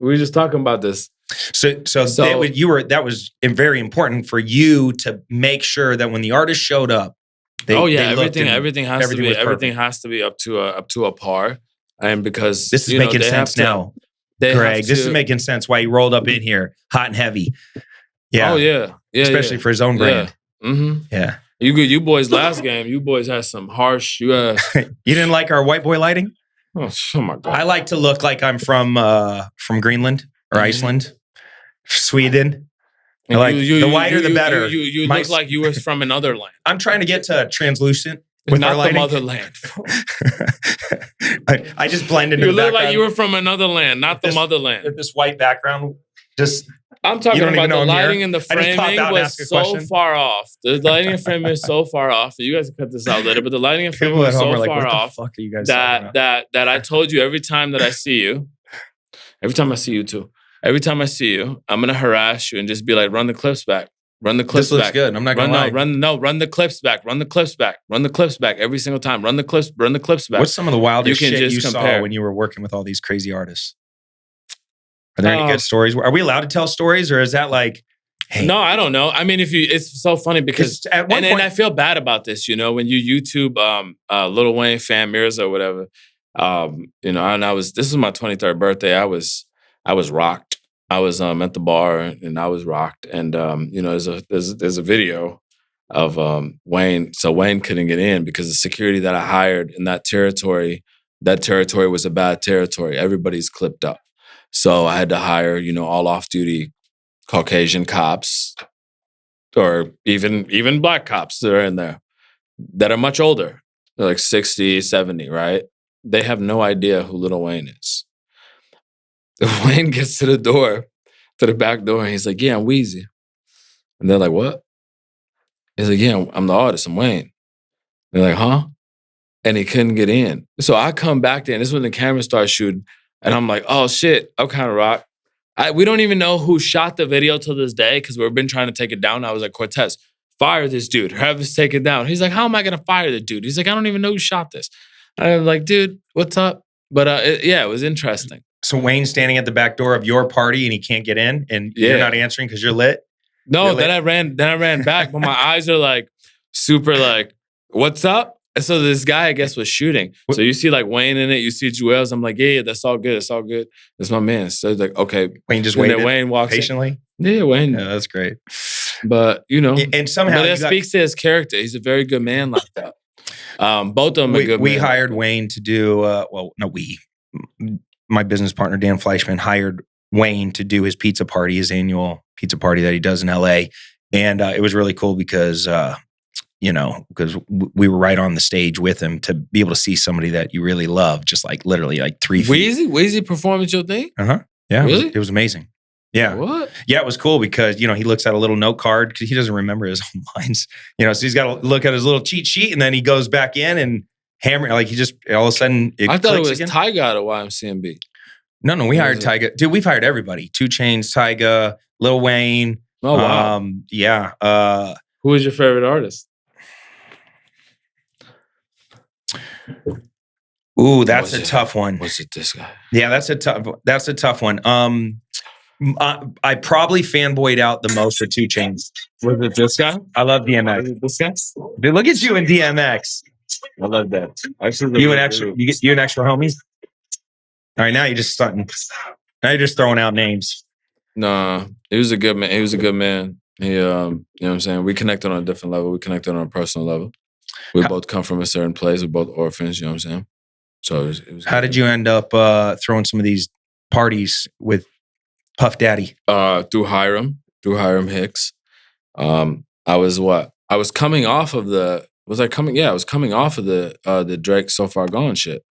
were just talking about this. So that was very important for you to make sure that when the artist showed up, everything has to be up to a par, and because this is making sense now, Greg. This is making sense why he rolled up in here hot and heavy. Yeah. Oh yeah. Especially for his own brand. Yeah. Mm-hmm. Yeah. You boys last game. You boys had some harsh. You didn't like our white boy lighting? Oh my God. I like to look like I'm from Greenland or Iceland, Sweden. The whiter the better. You look like you were from another land. I'm trying to get to translucent with not our lighting. The motherland. I just blend into the background. You look like you were from another land, not the motherland. With this white background, I'm talking about the lighting and the framing was so far off. The lighting and framing is so far off. You guys can cut this out later, but the lighting and framing was so far off that I told you every time that I see you, every time I see you too, every time I see you, I'm gonna harass you and just be like, run the clips back. Run the clips back. This looks good. I'm not gonna lie. Run the clips back. Run the clips back. Run the clips back every single time. Run the clips back. What's some of the wildest shit you saw when you were working with all these crazy artists? Are there any good stories? Are we allowed to tell stories, or is that like, hey? No, I don't know. I mean, it's so funny because at one point, and I feel bad about this, when you YouTube Lil Wayne, Fam Mirza or whatever, and this was my 23rd birthday. I was rocked. I was at the bar and I was rocked. And there's a video of Wayne. So Wayne couldn't get in because the security that I hired in that territory was a bad territory. Everybody's clipped up. So I had to hire, all off-duty Caucasian cops or even black cops that are in there that are much older. They're like 60, 70, right? They have no idea who Lil Wayne is. Wayne gets to the back door, and he's like, yeah, I'm Weezy. And they're like, what? He's like, yeah, I'm the artist, I'm Wayne. They're like, huh? And he couldn't get in. So I come back there, and this is when the camera starts shooting, and I'm like, oh shit, I'm kind of rocked. We don't even know who shot the video till this day because we've been trying to take it down. I was like, Cortez, fire this dude. Have us take it down. He's like, how am I going to fire the dude? He's like, I don't even know who shot this. I'm like, dude, what's up? But it was interesting. So Wayne's standing at the back door of your party and he can't get in and you're not answering because you're lit? No, you're lit? Then I ran back, but my eyes are like super like, what's up? And so this guy, I guess, was shooting. So you see like Wayne in it, you see Joel's. I'm like, yeah, that's all good. It's all good. That's my man. So it's like, okay. Wayne just waited Wayne walks patiently? In. Yeah, Wayne. Yeah, that's great. But, and somehow but that speaks to his character. He's a very good man like that. Both of them are good. We hired Wayne to do, my business partner, Dan Fleischman, hired Wayne to do his pizza party, his annual pizza party that he does in LA. And it was really cool because, because we were right on the stage with him to be able to see somebody that you really love, just like literally like 3 feet. Weezy performed at your thing? Uh-huh. Yeah. Really? It was amazing. Yeah. What? Yeah, it was cool because, he looks at a little note card because he doesn't remember his own lines. So he's got to look at his little cheat sheet and then he goes back in and hammer, like he just, all of a sudden, I thought it was again. Tyga at YMCMB. No, we hired Tyga. Dude, we've hired everybody. 2 Chainz, Tyga, Lil Wayne. Oh, wow. Yeah. Who was your favorite artist? Ooh, that's a tough one. Was it this guy? Yeah, that's a tough one. I probably fanboyed out the most for 2 Chainz. Was it this guy? I love DMX. Was it this guy? Dude, look at you and DMX. I love that. You and extra homies? All right, now you're just stunting. Now you're just throwing out names. Nah, he was a good man. He was a good man. He, you know what I'm saying? We connected on a different level. We connected on a personal level. We both come from a certain place. We're both orphans, you know what I'm saying? So it was How did you end up throwing some of these parties with Puff Daddy? Through Hiram Hicks. I was coming off of the the Drake So Far Gone shit.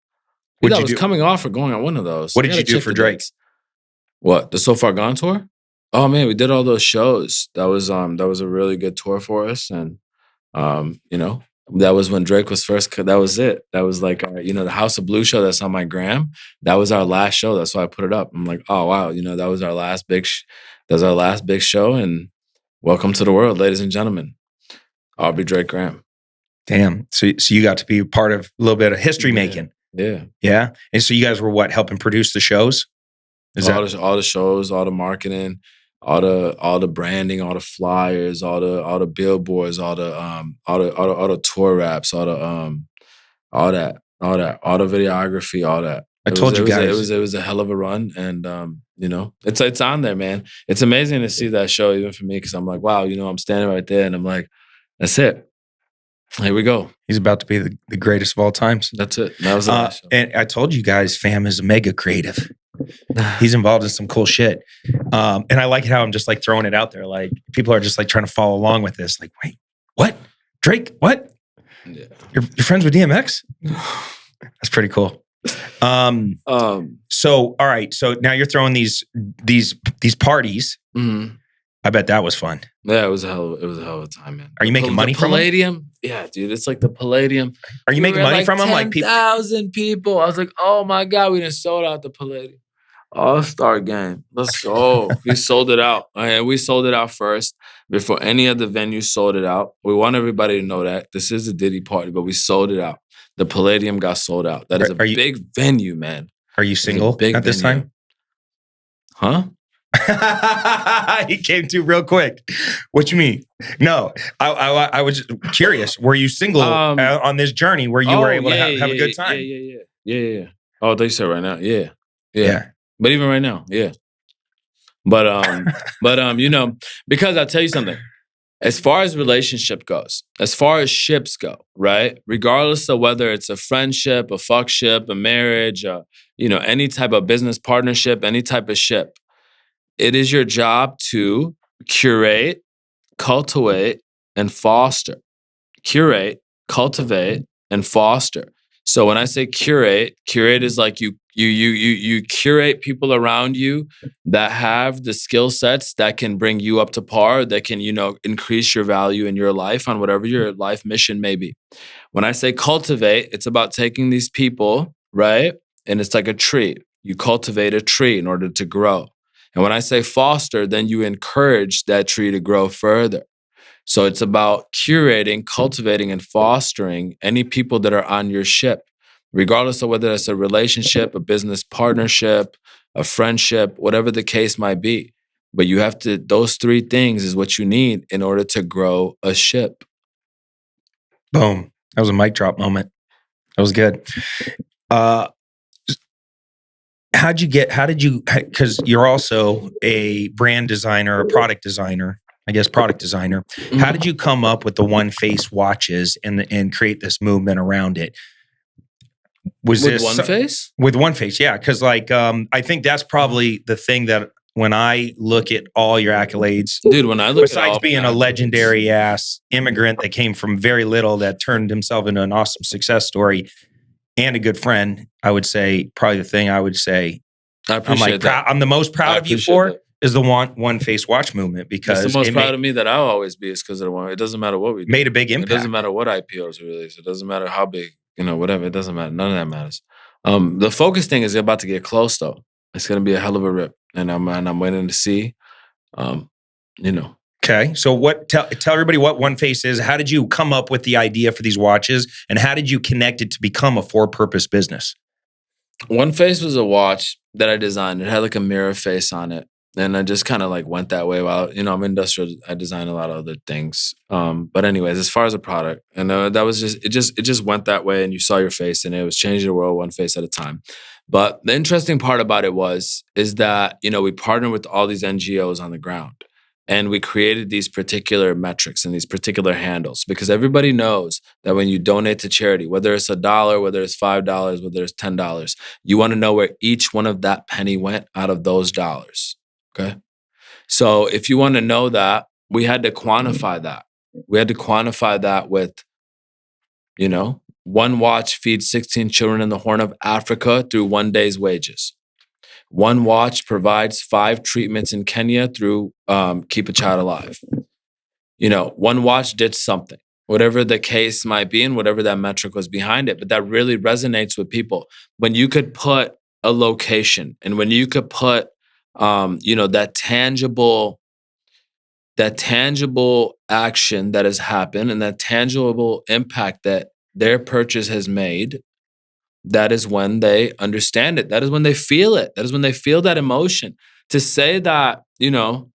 I was coming off or going on one of those. What did you do for Drake? What? The So Far Gone tour? Oh man, we did all those shows. That was a really good tour for us. And that was when Drake was first. That was it. That was like, the House of Blue show that's on my gram. That was our last show. That's why I put it up. I'm like, oh wow, that was our last big. That was our last big show. And welcome to the world, ladies and gentlemen. Aubrey Drake Graham. Damn. So you got to be part of a little bit of history making. Yeah. Yeah. And so you guys were helping produce the shows? All the shows, all the marketing, all the branding, all the flyers, all the billboards, all the tour raps, all the videography, all that. I told you guys it was a hell of a run, and it's on there, man. It's amazing to see that show, even for me, because I'm like, wow, I'm standing right there, and I'm like, that's it. Here we go. He's about to be the greatest of all times. That's it. That was the last show. And I told you guys, Fam is mega creative. He's involved in some cool shit. And I like how I'm just like throwing it out there. Like people are just like trying to follow along with this. Like, wait, what? Drake? What? Yeah. You're friends with DMX? That's pretty cool. So all right. So now you're throwing these parties. Mm-hmm. I bet that was fun. Yeah, it was a hell of a time, man. Are you making money from Palladium? Yeah, dude, it's like the Palladium. Are you making money from them? Like 10,000 people. I was like, oh my God, we done sold out the Palladium. All-Star game. Let's go. We sold it out. And we sold it out first before any other venue sold it out. We want everybody to know that. This is a Diddy party, but we sold it out. The Palladium got sold out. That is a big venue, man. Are you single at this time? Huh? He came to real quick. What you mean? No, I was just curious. Were you single on this journey where you were able to have a good time? Yeah. Oh, they said right now. Yeah. But even right now, yeah. But you know, because I'll tell you something. As far as relationship goes, as far as ships go, right? Regardless of whether it's a friendship, a fuckship, a marriage, you know, any type of business partnership, any type of ship, it is your job to curate, cultivate, and foster. Curate, cultivate, and foster. So when I say curate is like you curate people around you that have the skill sets that can bring you up to par, that can, you know, increase your value in your life on whatever your life mission may be. When I say cultivate, it's about taking these people, right? And it's like a tree. You cultivate a tree in order to grow. And when I say foster, then you encourage that tree to grow further. So it's about curating, cultivating, and fostering any people that are on your ship, regardless of whether it's a relationship, a business partnership, a friendship, whatever the case might be. But you have to, those three things is what you need in order to grow a ship. Boom. That was a mic drop moment. That was good. Because you're also a brand designer, a product designer, product designer. Mm-hmm. How did you come up with the One Face watches and create this movement around it? With One Face? With One Face, yeah. Because I think that's probably the thing that when I look at all your accolades, dude, when I look besides at being a legendary ass immigrant that came from very little that turned himself into an awesome success story and a good friend, I would say probably the thing I would say I appreciate that. I'm the most proud of you for is the One Face watch movement, because it's the most proud of me that I'll always be is because of the one. It doesn't matter what we do. Made a big impact. It doesn't matter what IPOs we release. It doesn't matter how big, you know, whatever. It doesn't matter. None of that matters. The focus thing is about to get close though. It's going to be a hell of a rip, and I'm waiting to see. You know. Okay, so tell everybody what One Face is. How did you come up with the idea for these watches, and how did you connect it to become a for-purpose business? One Face was a watch that I designed. It had like a mirror face on it, and I just kind of like went that way. While, you know, I'm industrial, I design a lot of other things. But anyways, as far as a product, and that was it just went that way, and you saw your face, and it was changing the world one face at a time. But the interesting part about it is that, you know, we partnered with all these NGOs on the ground. And we created these particular metrics and these particular handles, because everybody knows that when you donate to charity, whether it's $1, whether it's $5, whether it's $10, you want to know where each one of that penny went out of those dollars. Okay. So if you want to know that, we had to quantify that. We had to quantify that with, you know, one watch feeds 16 children in the Horn of Africa through 1 day's wages. One watch provides 5 treatments in Kenya through Keep a Child Alive. You know, one watch did something, whatever the case might be and whatever that metric was behind it. But that really resonates with people. When you could put a location and when you could put, you know, that tangible action that has happened and that tangible impact that their purchase has made, that is when they understand it. That is when they feel it. That is when they feel that emotion. To say that, you know,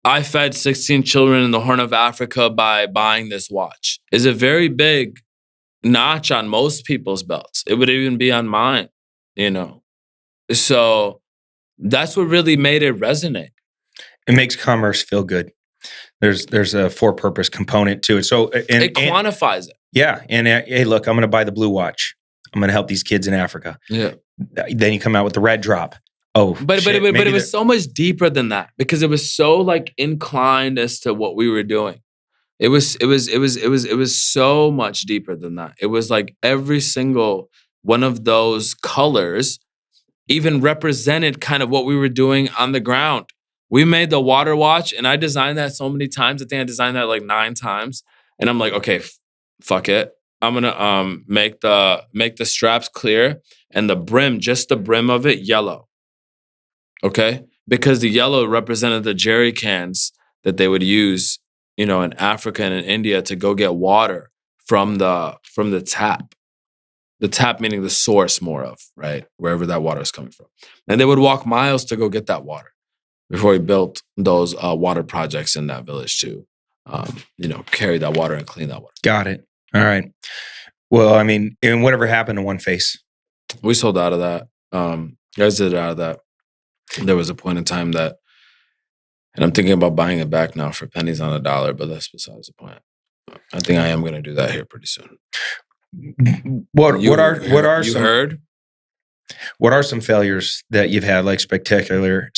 I fed 16 children in the Horn of Africa by buying this watch is a very big notch on most people's belts. It would even be on mine, you know. So that's what really made it resonate. It makes commerce feel good. There's a for-purpose component to it. So it quantifies it. Yeah. And hey, look, I'm going to buy the blue watch. I'm going to help these kids in Africa. Yeah. Then you come out with the red drop. Oh, but it was so much deeper than that, because it was so like inclined as to what we were doing. It was so much deeper than that. It was like every single one of those colors even represented kind of what we were doing on the ground. We made the water watch, and I designed that so many times. I think I designed that like 9 times. And I'm like, okay, fuck it. I'm gonna make the straps clear and the brim, just the brim of it, yellow. Okay, because the yellow represented the jerry cans that they would use, you know, in Africa and in India to go get water from the tap. The tap meaning the source, more of, right, wherever that water is coming from. And they would walk miles to go get that water before we built those water projects in that village to, you know, carry that water and clean that water. Got it. All right. Well, I mean, and whatever happened to One Face? We sold out of that. You guys did it out of that. There was a point in time that, and I'm thinking about buying it back now for pennies on a dollar, but that's besides the point. I think I am going to do that here pretty soon. What are you some heard? What are some failures that you've had, like spectacular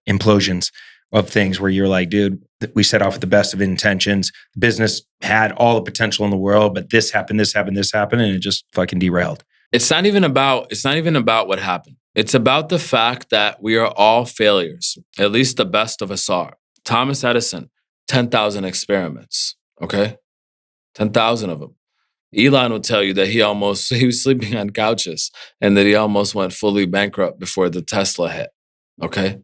implosions of things where you're like, dude, we set off with the best of intentions. Business had all the potential in the world, but this happened, and it just fucking derailed. It's not even about what happened. It's about the fact that we are all failures. At least the best of us are. Thomas Edison, 10,000 experiments. Okay, 10,000 of them. Elon will tell you that he was sleeping on couches and that he almost went fully bankrupt before the Tesla hit. Okay.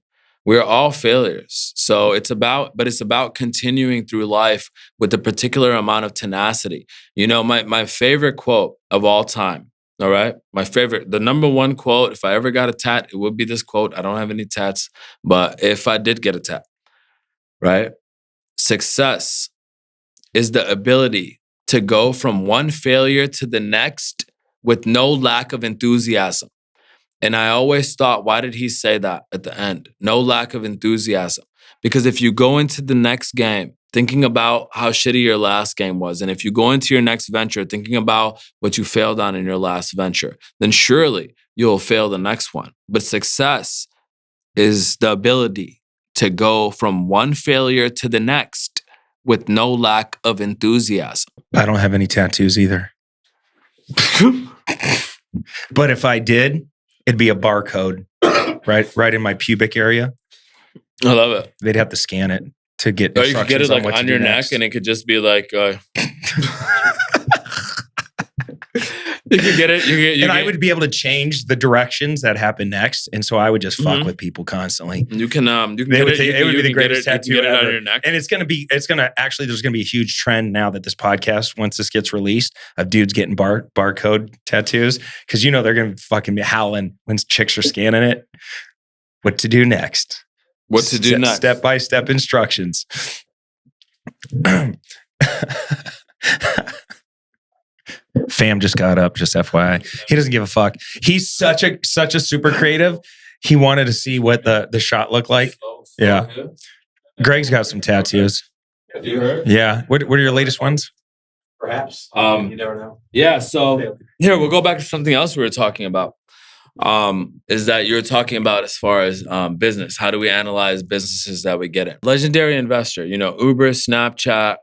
We're all failures. So it's about continuing through life with a particular amount of tenacity. You know, my favorite quote of all time, all right? The number one quote, if I ever got a tat, it would be this quote. I don't have any tats, but if I did get a tat, right? Success is the ability to go from one failure to the next with no lack of enthusiasm. And I always thought, why did he say that at the end? No lack of enthusiasm. Because if you go into the next game thinking about how shitty your last game was, and if you go into your next venture thinking about what you failed on in your last venture, then surely you'll fail the next one. But success is the ability to go from one failure to the next with no lack of enthusiasm. I don't have any tattoos either. But if I did, it'd be a barcode right in my pubic area. I love it. They'd have to scan it to get instructions. You could get it like on your neck next. And it could just be like... You could get it. I would be able to change the directions that happen next, and so I would just fuck with people constantly. You can it would be the greatest tattoo ever. ever. On your neck. And there's gonna be a huge trend now that this podcast, once this gets released, of dudes getting barcode tattoos, because they're gonna fucking be howling when chicks are scanning it. What to do next? What to do next? Step-by-step instructions. Fam just got up, just FYI. He doesn't give a fuck. He's such a super creative. He wanted to see what the shot looked like. Yeah. Greg's got some tattoos. Have you heard? Yeah. What are your latest ones? Perhaps. You never know. Yeah. So here, we'll go back to something else we were talking about. Is that you're talking about as far as business. How do we analyze businesses that we get in? Legendary investor, Uber, Snapchat,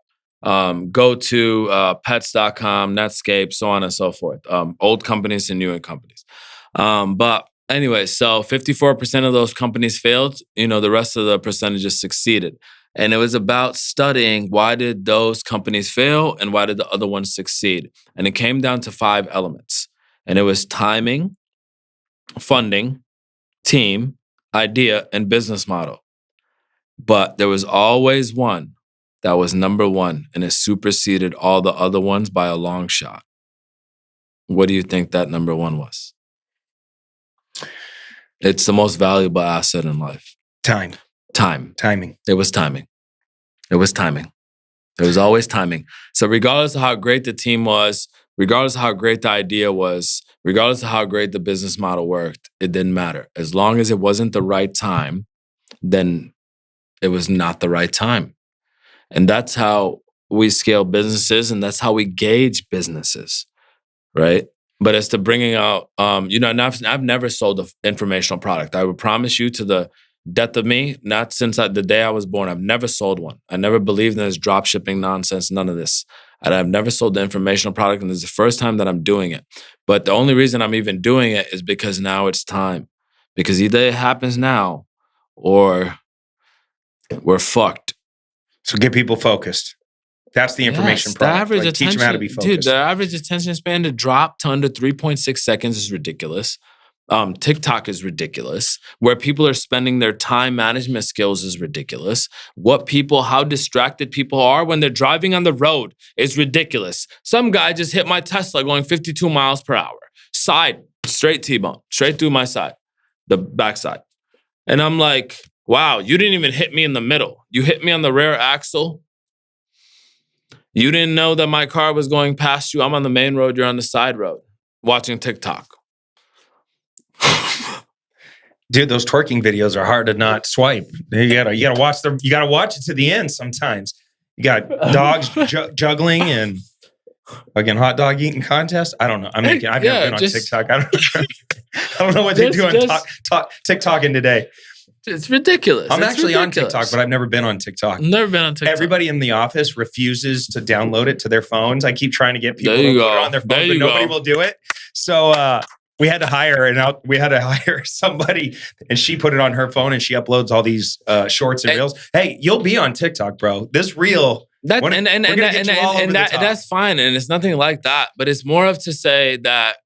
go to pets.com, Netscape, so on and so forth. Old companies and new companies. But anyway, so 54% of those companies failed. The rest of the percentages succeeded. And it was about studying why did those companies fail and why did the other ones succeed. And it came down to 5 elements. And it was timing, funding, team, idea, and business model. But there was always one that was number one, and it superseded all the other ones by a long shot. What do you think that number one was? It's the most valuable asset in life. Timing. It was timing. There was always timing. So regardless of how great the team was, regardless of how great the idea was, regardless of how great the business model worked, it didn't matter. As long as it wasn't the right time, then it was not the right time. And that's how we scale businesses, and that's how we gauge businesses, right? But as to bringing out, I've never sold an informational product. I would promise you to the death of me, not since the day I was born, I've never sold one. I never believed in this drop shipping nonsense, none of this. And I've never sold the informational product, and this is the first time that I'm doing it. But the only reason I'm even doing it is because now it's time. Because either it happens now or we're fucked. So get people focused. That's the information product. Teach them how to be focused. Dude, the average attention span to drop to under 3.6 seconds is ridiculous. TikTok is ridiculous. Where people are spending their time management skills is ridiculous. How distracted people are when they're driving on the road is ridiculous. Some guy just hit my Tesla going 52 miles per hour. Straight T-bone, straight through my side, the backside. And I'm like, wow, you didn't even hit me in the middle. You hit me on the rear axle. You didn't know that my car was going past you. I'm on the main road. You're on the side road watching TikTok. Dude, those twerking videos are hard to not swipe. You gotta watch it to the end sometimes. You got dogs juggling and again hot dog eating contest. I don't know. I've never been on TikTok. I don't know what they do on TikToking today. It's ridiculous. I'm actually on TikTok, but I've never been on TikTok. Never been on TikTok. Everybody in the office refuses to download it to their phones. I keep trying to get people to put it on their phones, but nobody will do it. So we had to hire somebody, and she put it on her phone, and she uploads all these shorts and reels. Hey, you'll be on TikTok, bro. This reel. That's fine, and it's nothing like that. But it's more of to say that,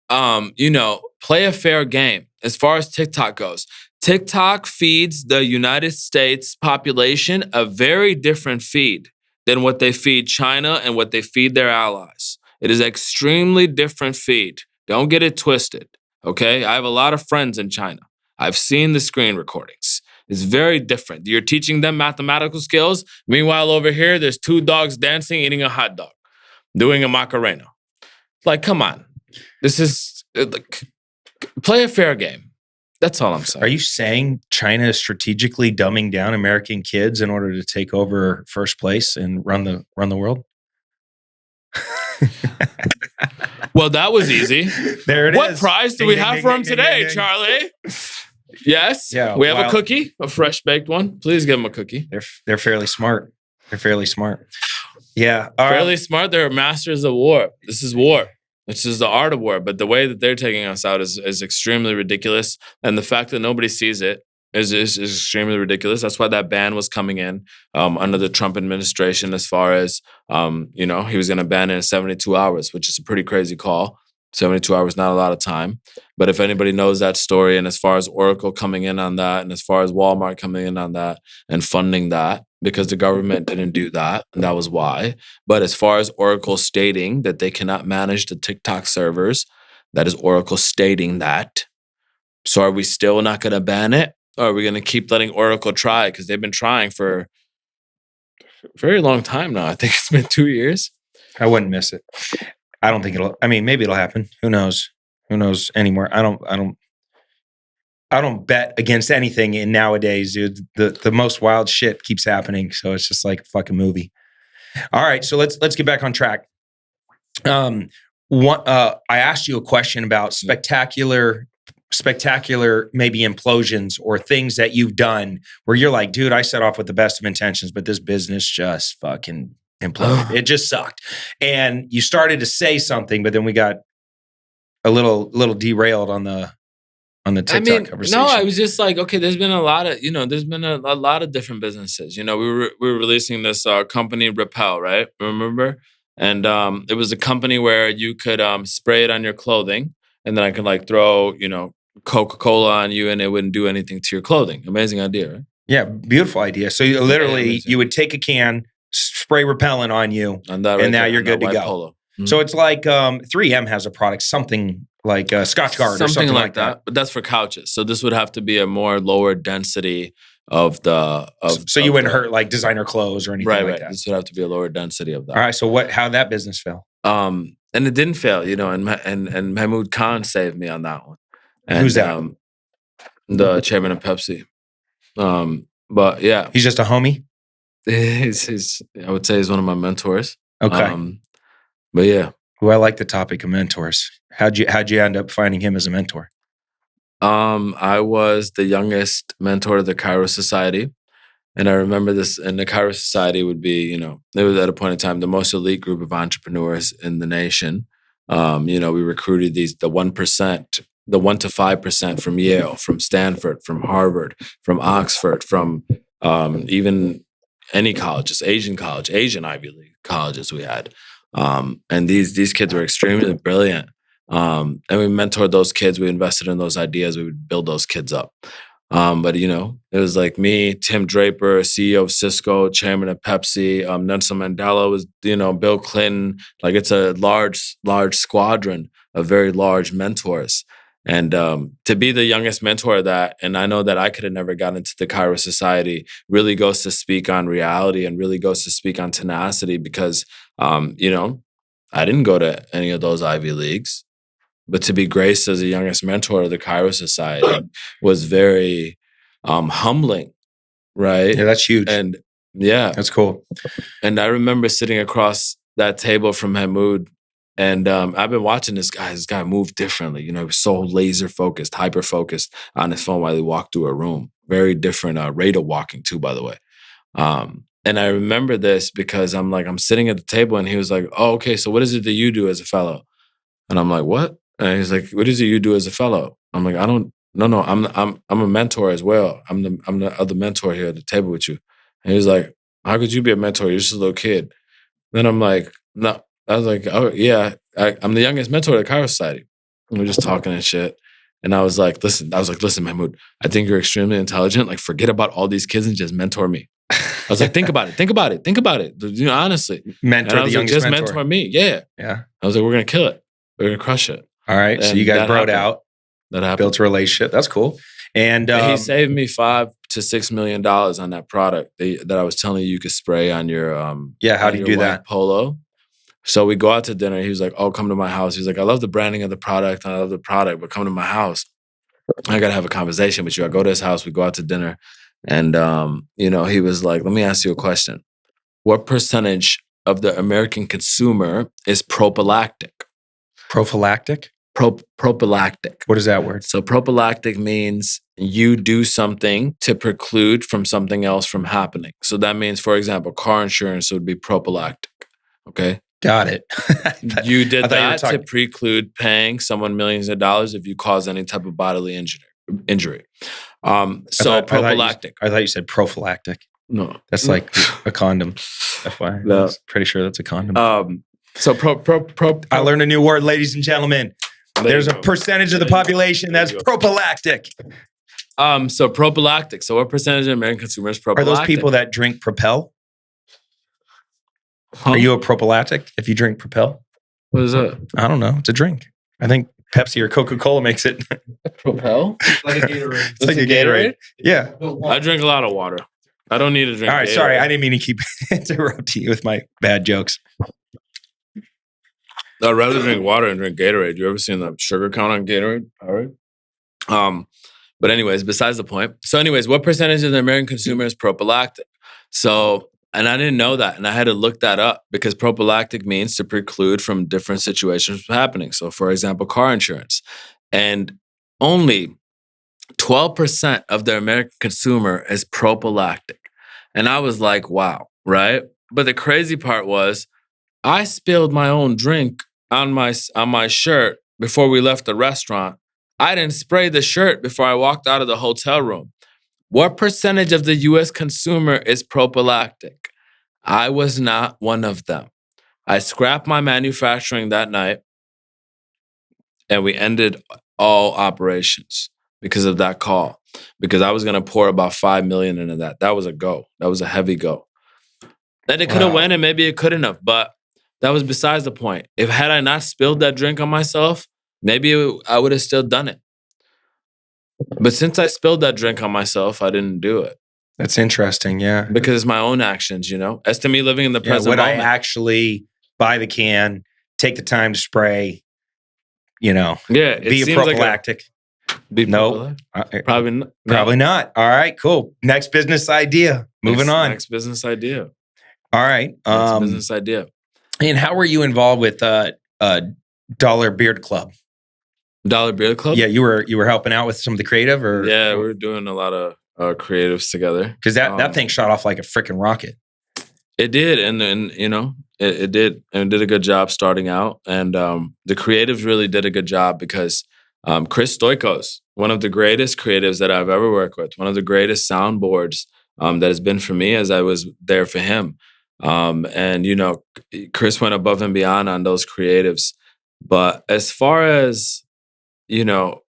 play a fair game as far as TikTok goes. TikTok feeds the United States population a very different feed than what they feed China and what they feed their allies. It is an extremely different feed. Don't get it twisted, okay? I have a lot of friends in China. I've seen the screen recordings. It's very different. You're teaching them mathematical skills. Meanwhile, over here, there's 2 dogs dancing, eating a hot dog, doing a Macarena. Like, come on. This is, play a fair game. That's all I'm saying. Are you saying China is strategically dumbing down American kids in order to take over first place and run the world? Well, that was easy. There it is. What prize do we have for him today, Charlie? Yes. Yeah, we have a cookie, a fresh baked one. Please give him a cookie. They're fairly smart. Yeah. Fairly smart. They're masters of war. This is war. This is the art of war. But the way that they're taking us out is extremely ridiculous. And the fact that nobody sees it is extremely ridiculous. That's why that ban was coming in under the Trump administration as far as, he was going to ban it in 72 hours, which is a pretty crazy call. 72 hours, not a lot of time. But if anybody knows that story, and as far as Oracle coming in on that, and as far as Walmart coming in on that and funding that, because the government didn't do that, and that was why. But as far as Oracle stating that they cannot manage the TikTok servers, that is Oracle stating that. So are we still not going to ban it? Or are we going to keep letting Oracle try? Because they've been trying for a very long time now. I think it's been 2 years. I wouldn't miss it. I don't think maybe it'll happen. Who knows? Who knows anymore? I don't bet against anything in nowadays, dude. The most wild shit keeps happening. So it's just like a fucking movie. All right. So let's get back on track. I asked you a question about spectacular maybe implosions or things that you've done where you're like, dude, I set off with the best of intentions, but this business just fucking imploded. It just sucked. And you started to say something, but then we got a little derailed on the TikTok conversation. No, I was just like, okay, there's been a lot of, there's been a lot of different businesses. We were releasing this company Repel, right? Remember? And it was a company where you could spray it on your clothing, and then I could throw, Coca-Cola on you, and it wouldn't do anything to your clothing. Amazing idea, right? Yeah, beautiful idea. So you literally, you would take a can, spray repellent on you, and now you're good to go. Mm-hmm. So it's like 3M has a product, something like Scotch Guard or something like that. But that's for couches. So this would have to be a more lower density of the... So you wouldn't hurt like designer clothes or anything like that. This would have to be a lower density of that. All right. So how'd that business fail? And it didn't fail, and Mahmoud Khan saved me on that one. And, who's that? The chairman of Pepsi. But yeah. He's just a homie? He's I would say he's one of my mentors. Okay. But yeah. Well, I like the topic of mentors. How'd you end up finding him as a mentor? I was the youngest mentor of the Cairo Society. And I remember this, and the Curate Society would be, it was at a point in time the most elite group of entrepreneurs in the nation. We recruited the 1%, the 1 to 5% from Yale, from Stanford, from Harvard, from Oxford, from even any colleges, Asian Ivy League colleges we had. And these kids were extremely brilliant. And we mentored those kids. We invested in those ideas. We would build those kids up. But it was like me, Tim Draper, CEO of Cisco, chairman of Pepsi. Nelson Mandela was, Bill Clinton. Like, it's a large squadron of very large mentors. And to be the youngest mentor of that, and I know that I could have never gotten into the Cairo Society, really goes to speak on reality and really goes to speak on tenacity because, I didn't go to any of those Ivy Leagues. But to be graced as the youngest mentor of the Cairo Society was very humbling, right? Yeah, that's huge. And yeah, That's cool. and I remember sitting across that table from Hamoud, and I've been watching this guy. This guy moved differently. You know, he was so laser focused, hyper focused on his phone while he walked through a room. Very different rate of walking too, by the way. And I remember this because I'm sitting at the table, and he was like, "Oh, okay. So what is it that you do as a fellow?" And I'm like, "What?" And he's like, "What is it you do as a fellow?" I'm like, "I don't. No. I'm a mentor as well. I'm the other mentor here at the table with you." And he was like, "How could you be a mentor? You're just a little kid." Then I'm like, "No." I was like, "Oh yeah, I'm the youngest mentor at the Cairo Society." And we're just talking and shit. And I was like, "Listen, Mahmoud, I think you're extremely intelligent. Like, forget about all these kids and just mentor me." I was like, "Think about it. You know, honestly, Mentor the youngest just mentor. mentor me. Yeah." Yeah. I was like, "We're gonna kill it. We're gonna crush it." All right. So And you guys that broed happened. out, That happened. built a relationship. That's cool. And He saved me $5 to $6 million on that product that I was telling you could spray on your how on do you your do white that? polo. So we go out to dinner. He was like, "Oh, come to my house." He's like, "I love the branding of the product. And I love the product, but come to my house. I gotta have a conversation with you." I go to his house. We go out to dinner, and he was like, "Let me ask you a question. What percentage of the American consumer is prophylactic?" Prophylactic? Prophylactic. What is that word? So prophylactic means you do something to preclude from something else from happening. So that means, for example, car insurance would be prophylactic. Okay. Got it. You did I thought you were that to talking- preclude paying someone millions of dollars if you cause any type of bodily injury. Prophylactic. I thought you said prophylactic. No. That's like a condom. That's why. No. I was pretty sure that's a condom. I I learned a new word, ladies and gentlemen. There's a go. percentage of the population that's There you go. prophylactic. So prophylactic. So what percentage of American consumers Are prophylactic? those people that drink Propel? Huh? Are you a prophylactic if you drink Propel? What is that? I don't know. It's a drink. I think Pepsi or Coca-Cola makes it. Propel? Like a Gatorade. It's like a Gatorade. Yeah. I drink a lot of water. I don't need to drink. All right. Gatorade. Sorry. I didn't mean to keep interrupting you with my bad jokes. I'd rather drink water and drink Gatorade. You ever seen the sugar count on Gatorade? All right. But anyways, besides the point. So anyways, what percentage of the American consumer is prophylactic? So, and I didn't know that. And I had to look that up because prophylactic means to preclude from different situations from happening. So for example, car insurance. And only 12% of the American consumer is prophylactic. And I was like, wow, right? But the crazy part was I spilled my own drink on my shirt before we left the restaurant. I didn't spray the shirt before I walked out of the hotel room. What percentage of the US consumer is prophylactic? I was not one of them. I scrapped my manufacturing that night and we ended all operations because of that call. Because I was going to pour about 5 million into that. That was a go. That was a heavy go. And it could have went and maybe it couldn't have, but that was besides the point. If had I not spilled that drink on myself, maybe I would have still done it. But since I spilled that drink on myself, I didn't do it. That's interesting. Yeah. Because it's my own actions, you know? As to me living in the present Would I moment. actually buy the can, take the time to spray, Yeah, it be a seems like prophylactic? be No. prophylactic. Probably not. Probably not. All right, cool. Next business idea. Moving on. Next business idea. All right. Next business idea. And how were you involved with Dollar Beard Club? Dollar Beard Club? Yeah, you were helping out with some of the creative, or Yeah, we were doing a lot of creatives together. because that thing shot off like a freaking rocket. It did, and you know, it did, and did a good job starting out. And the creatives really did a good job because Chris Stoikos, one of the greatest creatives that I've ever worked with, one of the greatest soundboards that has been for me as I was there for him. And you know, Chris went above and beyond on those creatives. But as far as, you know,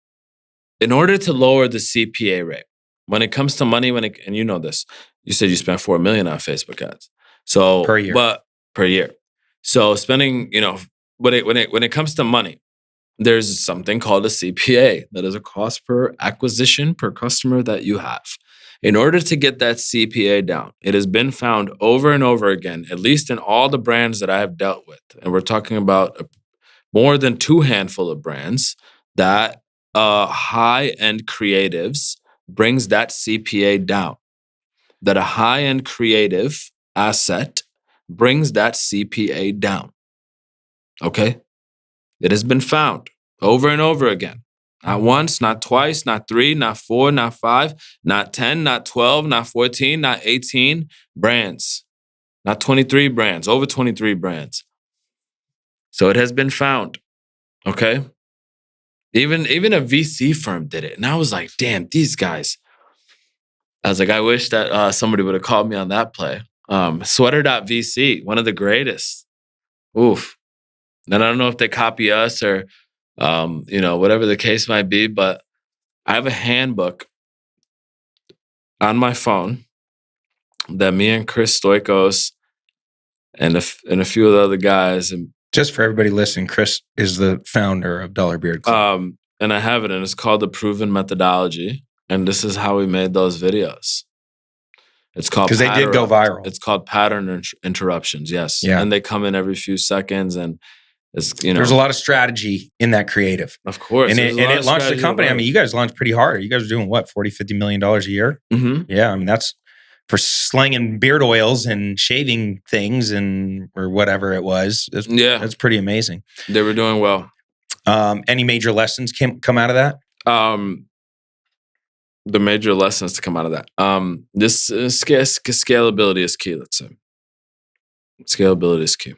in order to lower the CPA rate, when it comes to money, and you know this, you said you spent $4 million on Facebook ads. So Per year. But per year. So spending, you know, when it comes to money, there's something called a CPA. That is a cost per acquisition per customer that you have. In order to get that CPA down, it has been found over and over again, at least in all the brands that I have dealt with, and we're talking about more than 2 handful of brands that high-end creatives brings that CPA down. That a high-end creative asset brings that CPA down. Okay? It has been found over and over again. Not once, not twice, not 3, not 4, not 5, not 10, not 12, not 14, not 18 brands. Not 23 brands, over 23 brands. So it has been found. Okay? Even a VC firm did it. And I was like, damn, these guys. I was like, I wish that somebody would have called me on that play. Sweater.vc, one of the greatest. Oof. And I don't know if they copy us or, whatever the case might be, but I have a handbook on my phone that me and Chris Stoikos and a few of the other guys. And Just for everybody listening, Chris is the founder of Dollar Beard Club. And I have it, and it's called The Proven Methodology. And this is how we made those videos. It's called because they did go viral. It's called pattern interruptions. Yes, Yeah. And they come in every few seconds, and it's There's a lot of strategy in that creative, of course, and it launched the company. I mean, you guys launched pretty hard. You guys are doing what, $40-50 million a year? Mm-hmm. Yeah, I mean that's for slinging beard oils and shaving things or whatever it was. That's pretty amazing. They were doing well. Any major lessons come out of that? The major lessons to come out of that. This scalability is key, let's say. Scalability is key.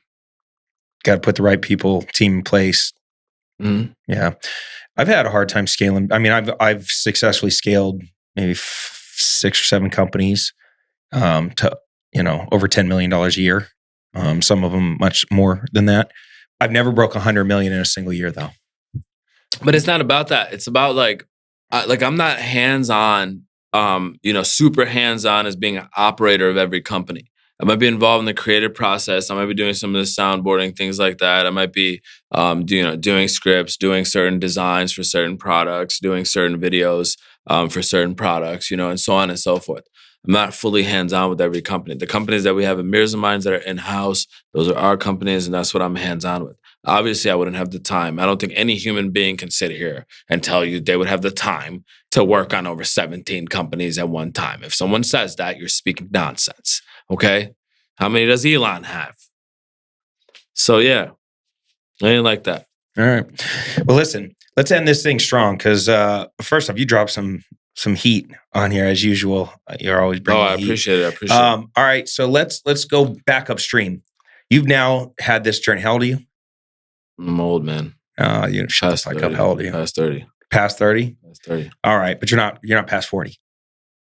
Got to put the right team in place. Mm-hmm. Yeah. I've had a hard time scaling. I mean, I've successfully scaled maybe 6 or 7 companies to, over $10 million a year. Some of them much more than that. I've never broke 100 million in a single year though. But it's not about that. It's about like I'm not hands-on, super hands-on as being an operator of every company. I might be involved in the creative process. I might be doing some of the soundboarding, things like that. I might be, doing scripts, doing certain designs for certain products, doing certain videos for certain products, and so on and so forth. I'm not fully hands-on with every company. The companies that we have in Mirza Minds that are in-house, those are our companies, and that's what I'm hands-on with. Obviously, I wouldn't have the time. I don't think any human being can sit here and tell you they would have the time to work on over 17 companies at one time. If someone says that, you're speaking nonsense. Okay? How many does Elon have? So, yeah, I ain't like that. All right. Well, listen, let's end this thing strong because first off, you dropped some heat on here as usual. You're always bringing heat. Appreciate it. I appreciate it. All right. So let's go back upstream. You've now had this journey. How old are you? I'm old, man. You shut the fuck up. How old are you? Past 30. Past 30? Past 30. All right. But you're not past 40.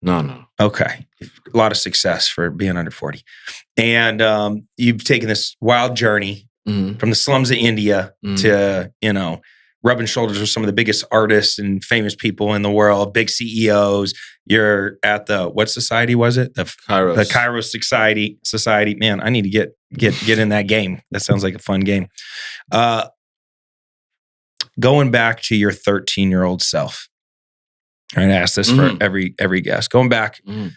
No. Okay. A lot of success for being under 40. And you've taken this wild journey from the slums of India to, rubbing shoulders with some of the biggest artists and famous people in the world, big CEOs. You're at what society was it? The Kairos Society. Man, I need to get in that game. That sounds like a fun game. Going back to your 13-year-old self. I ask this for every guest. Going back, you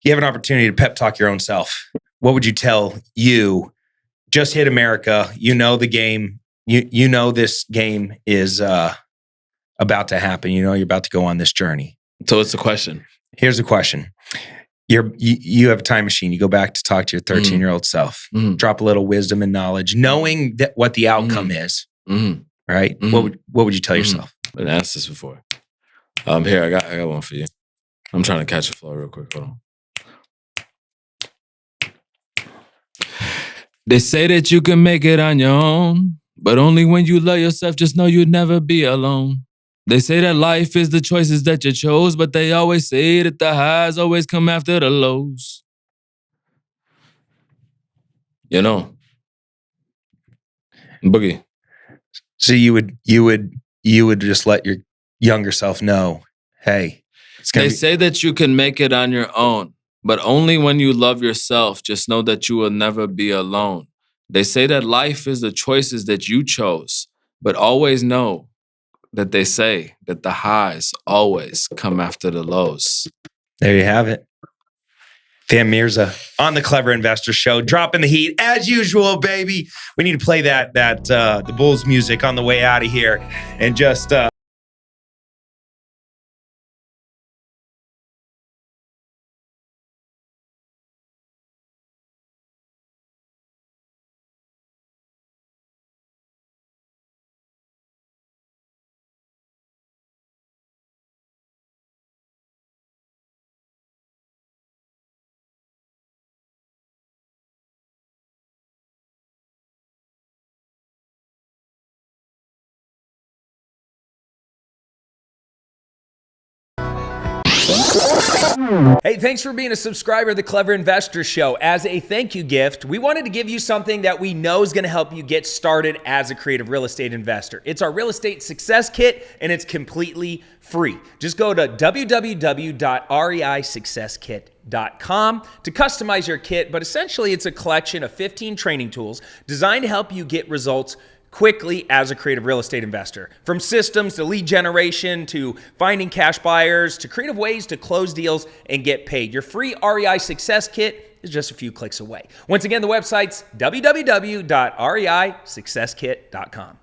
have an opportunity to pep talk your own self. What would you tell you? Just hit America. You know the game. You know this game is about to happen. You know you're about to go on this journey. So what's the question? Here's the question. You have a time machine. You go back to talk to your 13-year-old self. Drop a little wisdom and knowledge, knowing that what the outcome is. Right? What would you tell yourself? I've asked this before. Here, I got one for you. I'm trying to catch a flow real quick. Hold on. They say that you can make it on your own, but only when you love yourself. Just know you'd never be alone. They say that life is the choices that you chose, but they always say that the highs always come after the lows. Boogie. So you would just let your younger self know, hey, they say that you can make it on your own, but only when you love yourself. Just know that you will never be alone. They say that life is the choices that you chose, but always know that they say that the highs always come after the lows. There you have it. Fam Mirza on the Clever Investor Show, dropping the heat as usual, baby. We need to play that the Bulls music on the way out of here, and just Hey, thanks for being a subscriber of the Clever Investor Show. As a thank you gift, we wanted to give you something that we know is going to help you get started as a creative real estate investor. It's our Real Estate Success Kit, and it's completely free. Just go to www.reisuccesskit.com to customize your kit, but essentially it's a collection of 15 training tools designed to help you get results quickly as a creative real estate investor. From systems to lead generation to finding cash buyers to creative ways to close deals and get paid. Your free REI Success Kit is just a few clicks away. Once again, the website's www.reisuccesskit.com.